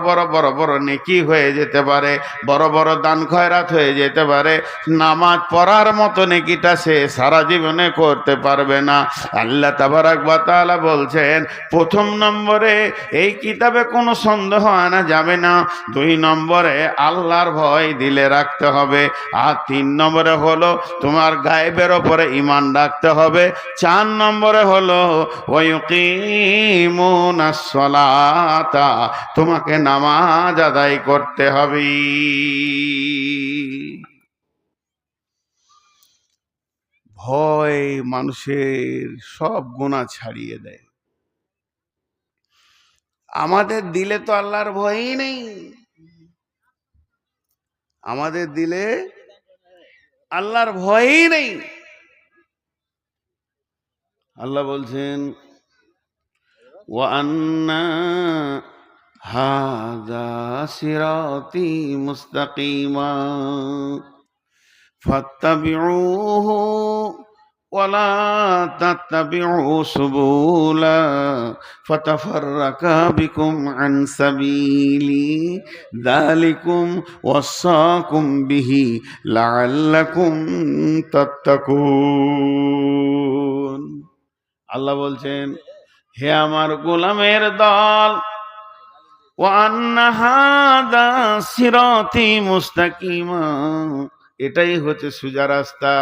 বড় নেকি হয়ে যেতে পারে, বড় বড় দান খয়রাত হয়ে যেতে পারে, নামাজ পড়ার মতো নেকিটা সে সারা জীবনে করতে পারবে না। আল্লাহ তাবারাক ওয়া তাআলা বলছেন, প্রথম নম্বরে এই কিতাবে কোনো সন্দেহ আনা যাবে না, 2 নম্বরে আল্লাহর ভয় দিলে রাখতে হবে, আর 3 নম্বরে হলো তোমার গায়েবের ওপরে ঈমান রাখতে হবে, 4 নম্বরে হলো ওয়ায়ুকিমুনাস সালাতা, তোমাকে নামাজ আদায় করতে হবে। ভয় মানুষের সব গুনাহ ছাড়িয়ে দেয়। আমাদের দিলে তো আল্লাহর ভয়ই নেই, আমাদের দিলে আল্লাহর ভয়ই নেই। আল্লাহ বলছেন, ওয়া আন্না হাযা সিরাতী মুস্তাকিমা ফাত্তাবিউহু ওয়া লা তাত্তাবিউ সুবুলা ফাতাফাররাকা বিকুম আন সাবিলি যালিকুম ওয়াসাকুম বিহি লাআল্লাকুম তাত্তাকুন। আল্লাহ বলছেন, হে আমার গোলামের দল, ওয়া আন্না হাযা সিরাতী মুস্তাকিমা, এটাই হচ্ছে সোজা রাস্তা,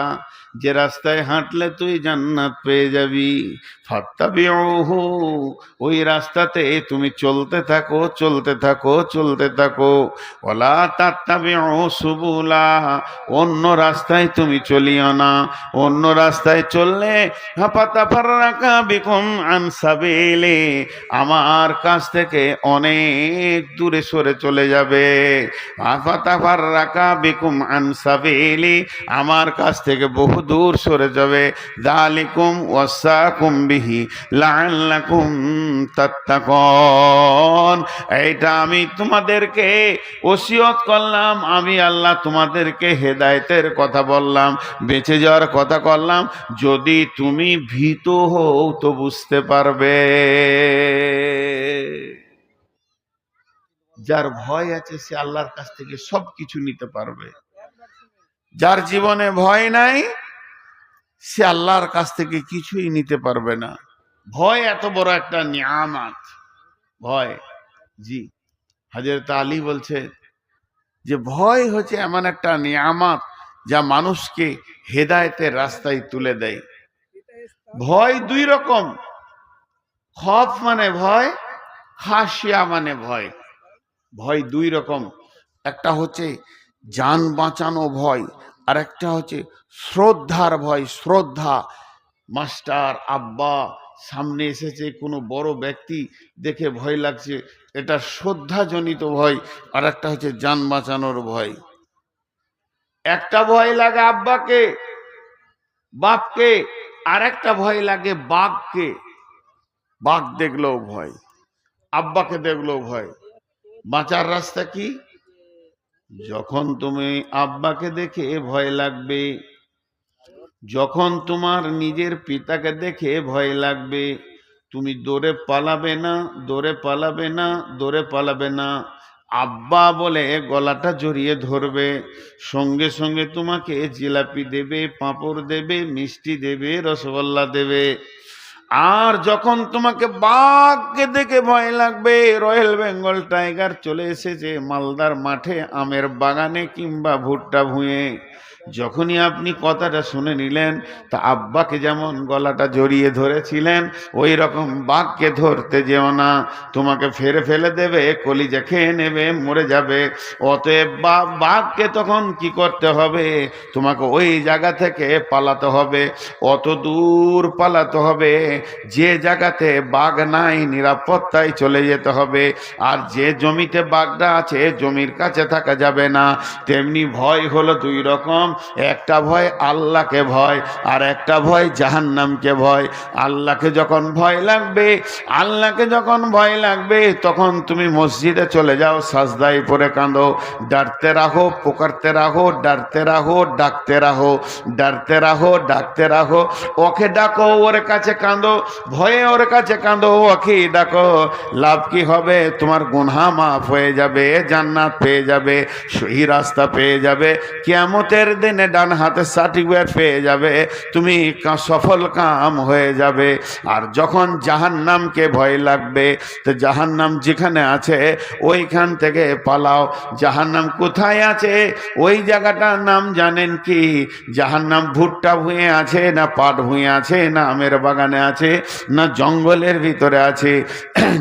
যে রাস্তায় হাঁটলে তুই জান্নাত পেয়ে যাবি। ফাত্তাবিউহু, ওই রাস্তাতে তুমি চলতে থাকো চলতে থাকো চলতে থাকো। ওয়ালা তাত্তাবিউ সুবুলা, অন্য রাস্তায় তুমি চলিও না, অন্য রাস্তায় চললে ফাতাফাররাকা বিকুম আন সাবিলি, আমার কাছ থেকে অনেক দূরে সরে চলে যাবে। ফাতাফাররাকা বিকুম আন সাবিলি, আমার কাছ থেকে বহু দূর সরে যাবে। যালিকুম ওয়াসাকুম বিহি লাআল্লাকুম তাত্তাকুন, এইটা আমি তোমাদেরকে ওসিয়ত করলাম, আমি আল্লাহ তোমাদেরকে হেদায়েতের কথা বললাম, বেঁচে যাওয়ার কথা করলাম, যদি তুমি ভীত হও তো বুঝতে পারবে। যার ভয় আছে সে আল্লাহর কাছ থেকে সব কিছু নিতে পারবে, যার জীবনে ভয় নাই সে আল্লাহর কাছ থেকে কিছুই নিতে পারবে না। ভয় এত বড় একটা নিয়ামত, ভয়। জি, হযরত আলী বলছে যে ভয় হচ্ছে এমন একটা নিয়ামত যা মানুষকে হেদায়েতের রাস্তায় তুলে দেয়। ভয় 2 রকম, খৌফ মানে ভয়, খাশিয়া মানে ভয়। ভয় 2 রকম, একটা হচ্ছে জান বাঁচানো ভয়, আর একটা হচ্ছে শ্রদ্ধার ভয়। শ্রদ্ধা, মাস্টার আব্বা সামনে এসেছে, কোনো বড় ব্যক্তি দেখে ভয় লাগছে, এটা শ্রদ্ধাজনিত ভয়। আর একটা হচ্ছে জান বাঁচানোর ভয়। একটা ভয় লাগে আব্বাকে বাপকে, আর একটা ভয় লাগে বাঘকে। বাঘ দেখলেও ভয়, আব্বাকে দেখলেও ভয়। বাঁচার রাস্তা কি? যখন তুমি আব্বাকে দেখে ভয় লাগবে, যখন তোমার নিজের পিতাকে দেখে ভয় লাগবে, তুমি দৌড়ে পালাবে না, দৌড়ে পালাবে না, দৌড়ে পালাবে না। আব্বা বলে গলাটা জড়িয়ে ধরবে, সঙ্গে সঙ্গে তোমাকে জিলাপি দেবে, পাঁপড় দেবে, মিষ্টি দেবে, রসগোল্লা দেবে। আর যখন তোমাকে বাঘকে দেখে ভয় লাগবে, রয়্যাল বেঙ্গল টাইগার চলে এসেছে মালদার মাঠে, আমের বাগানে কিংবা ভুট্টা ভুঁয়ে, যখনই আপনি কথাটা শুনে নিলেন, তা আব্বাকে যেমন গলাটা জড়িয়ে ধরেছিলেন, ওই রকম বাঘকে ধরতে যেও না, তোমাকে ফেরে ফেলে দেবে, কলিজা খেয়ে নেবে, মরে যাবে। অতএব বাঘকে তখন কি করতে হবে, তোমাকে ওই জায়গা থেকে পালাতে হবে, অত দূর পালাতে হবে, যে জায়গাতে বাঘ নাই নিরাপত্তায় চলে যেতে হবে। আর যে জমিতে বাঘটা আছে জমির কাছে থাকা যাবে না। তেমনি ভয় হলো দুই রকম, একটা ভয় আল্লাহকে ভয়, আর একটা ভয় জাহান্নামকে ভয়। আল্লাহকে যখন ভয় লাগবে, তখন তুমি মসজিদে চলে যাও, সাজদায় পড়ে কাঁদো, ডারতে রাখো, পুকারতে রাখো, ডারতে রাখো, ডাকতে রাখো, ডারতে রাখো, ডাকতে রাখো। ওকে ডাকো, ওর কাছে কাঁদো, ভয়ে ওর কাছে কাঁদো, ওকে ডাকো। লাভ কি হবে? তোমার গুনহা মাফ হয়ে যাবে, জান্নাত পেয়ে যাবে, সহি রাস্তা পেয়ে যাবে, কিয়ামতের দিনে ডান হাতে সার্টিফিকেট পেয়ে যাবে, তুমি সফল কাম হয়ে যাবে। আর যখন জাহান্নামকে ভয় লাগবে, তো জাহান্নাম যেখানে আছে ওইখান থেকে পালাও। জাহান্নাম কোথায় আছে? ওই জায়গাটার নাম জানেন কি? জাহান্নাম ভুট্টা ভুঁয়ে আছে, না পাট ভুঁয়ে আছে, না আমের বাগানে আছে, না জঙ্গলের ভিতরে আছে?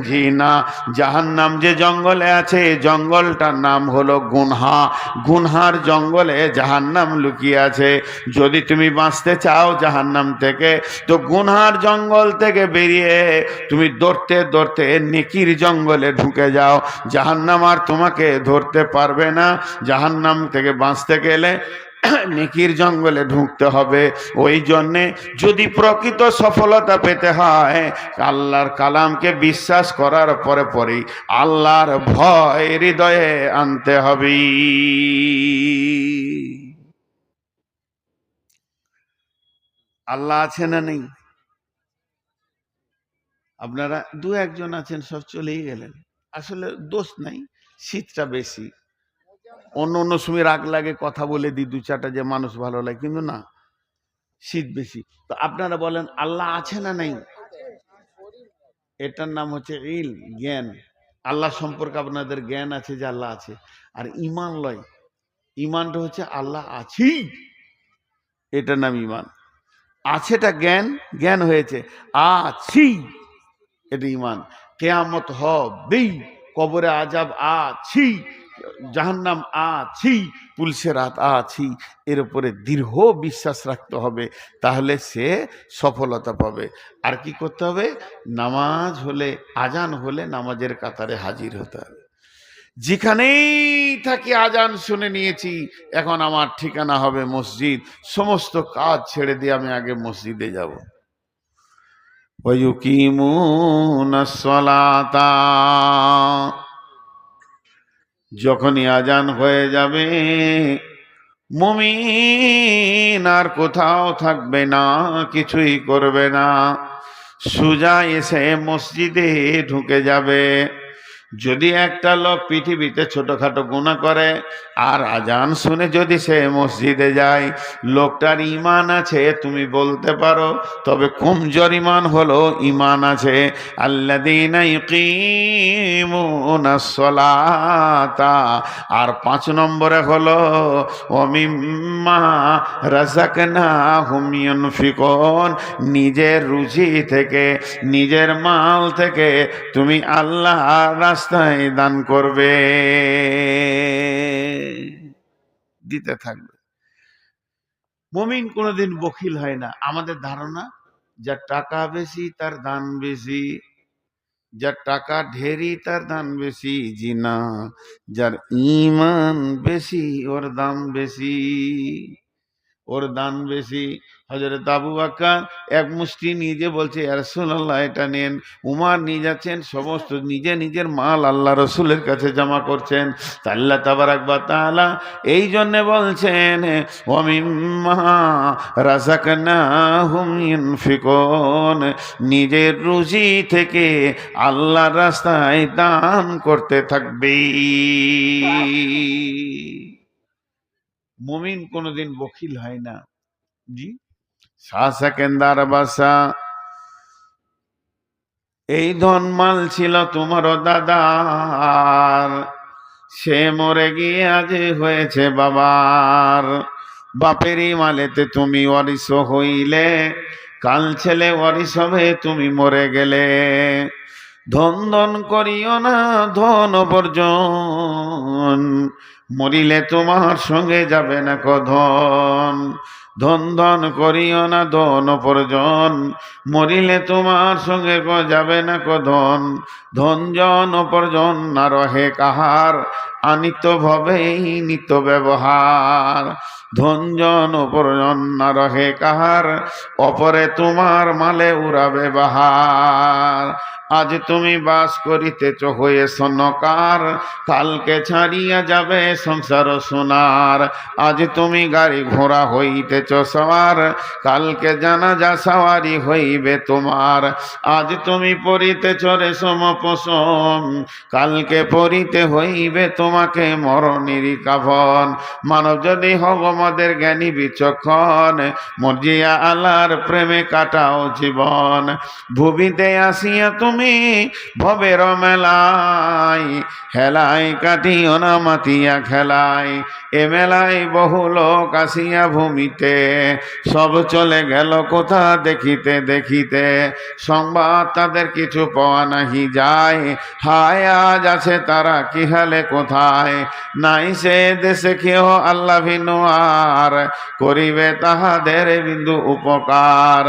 জি না, জাহান্নাম যে জঙ্গলে আছে, জঙ্গলটার নাম হলো গুনহা। গুনহার জঙ্গলে জাহান্নাম লুকিয়ে আছে। যদি তুমি বাঁচতে চাও জাহান্নাম থেকে, তো গুনহার জঙ্গল থেকে বেরিয়ে তুমি দৌড়তে দৌড়তে নেকির জঙ্গলে ঢুকে যাও। জাহান্নাম আর তোমাকে ধরতে পারবে না। জাহান্নাম থেকে বাঁচতে গেলে নেকির জঙ্গলে ঢুকতে হবে। ওই জন্যে যদি প্রকৃত সফলতা পেতে হয়, আল্লাহর কালামকে বিশ্বাস করার পরে পরেই আল্লাহর ভয় হৃদয়ে আনতে হবে। আল্লাহ আছে না নেই? আপনারা দু একজন আছেন, সব চলেই গেলেন। আসলে দোষ নাই, শীতটা বেশি। অন্য অন্য সময় রাগ লাগে, কথা বলে দিই দু চারটা যে মানুষ ভালো লাগে, কিন্তু না, শীত বেশি। তো আপনারা বলেন আল্লাহ আছে না নেই? এটার নাম হচ্ছে জ্ঞান। আল্লাহ সম্পর্কে আপনাদের জ্ঞান আছে যে আল্লাহ আছে। আর ইমান লয়, ইমানটা হচ্ছে আল্লাহ আছি, এটার নাম ইমান। আছেটা জ্ঞান, জ্ঞান হয়েছে আছি, এটা ইমান। কেয়ামত হবেই, কবরে আজাব আছি, জাহান্নাম আছি, পুলসে রাত আছি, এর উপরে দৃঢ় বিশ্বাস রাখতে হবে, তাহলে সে সফলতা পাবে। আর কি করতে হবে? নামাজ হলে, আজান হলে নামাজের কাতারে হাজির হতে হবে। যেখানেই থাকি আজান শুনে নিয়েছি, এখন আমার ঠিকানা হবে মসজিদ, সমস্ত কাজ ছেড়ে দিয়ে আমি আগে মসজিদে যাব। ওয়ায়ুকিমুনাস সালাতা, যখনই আজান হয়ে যাবে মুমিন আর কোথাও থাকবে না, কিছুই করবে না, সোজা এসে মসজিদে ঢুকে যাবে। যদি একটা লোক পৃথিবীতে ছোটখাটো গুনাহ করে আর আজান শুনে যদি সে মসজিদে যায়, লোকটার ইমান আছে তুমি বলতে পারো, তবে কমজোর ইমান হলো ইমান আছে। আল্লাযীনা ইউকিমুনাস সালাতা, আর 5 নম্বরে হলো ওয়া মিম্মা রাযাকনাহুম ইউনফিকুন, নিজের রুজি থেকে, নিজের মাল থেকে তুমি আল্লাহর রাস্তায় দান করবে, দিতে থাকবে। মুমিন কোনোদিন বখিল হয় না। আমাদের ধারণা যার টাকা বেশি তার দান বেশি, যার টাকা ঢেরি তার দান বেশি। জি না, যার ঈমান বেশি ওর দাম বেশি, ওর দান বেশি। হযরত আবু বকর এক মুষ্টি নিজে বলছে ইয়া রাসূলুল্লাহ এটা নেন। উমর নিয়ে যাচ্ছেন, সমস্ত নিজে নিজের মাল আল্লাহ রসুলের কাছে জমা করছেন। তা আল্লাহ তাবারাক ওয়া তাআলা এই জন্য বলছেন ওয়া মিম্মা রাযাকনাহুম ইউনফিকুন, নিজের রুজি থেকে আল্লাহর রাস্তায় দান করতে থাকবে। মুমিন কোনোদিন বখিল হয় না। জি, শাহ সেকেন্দার বাসা, এই ধনমাল ছিল তোমার দাদার, সে মরে গিয়ে আজ হয়েছে বাবার। বাপেরই মালেতে তুমি ওয়ারিস হইলে, কাল ছেলে ওয়ারিস হবে তুমি মরে গেলে। ধন ধন করিও না ধন বর্জন, মরিলে তোমার সঙ্গে যাবে না ধন। ধন ধন করিও না ধন উপার্জন, মরিলে তোমার সঙ্গে যাবে না ধন। ধন জন উপার্জন না রহে কাহার, আনিত ভবেই নিত ব্যবহার। ধন জন উপার্জন না রহে কাহার, অপরে তোমার মালে উড়াবে বাহার। আজ তুমি বাস করিতেছ হয়ে সনকার, কালকে ছাড়িয়া যাবে সংসার সোনার। আজ তুমি গাড়ি ঘোড়া হইতেছ সওয়ার, কালকে জানাজা সওয়ারি হইবে তোমার। আজ তুমি পরিতেছ রেশম পশম, কালকে পরিতে হইবে তোমাকে মরণেরই কাফন। মানব যদি হগমদের জ্ঞানী বিচক্ষণ, মর্জিয়া আল্লাহর প্রেমে কাটাও জীবন। ভুবিতে আসিয়া তুমি ভবের মেলায়, হেলায় কাটিও না মাতিয়া খেলায়। এ মেলায় বহু লোক আসিয়া ভূমিতে, সব চলে গেল কোথা দেখিতে দেখিতে। সংবাদ তাদের কিছু পাওয়া নাহি যায়, হায় আজ আছে তারা কি হালে কোথায়। নাই সে দেশে কেহ আল্লাহ ভিন্ন আর, করিবে তাহাদের বিন্দু উপকার।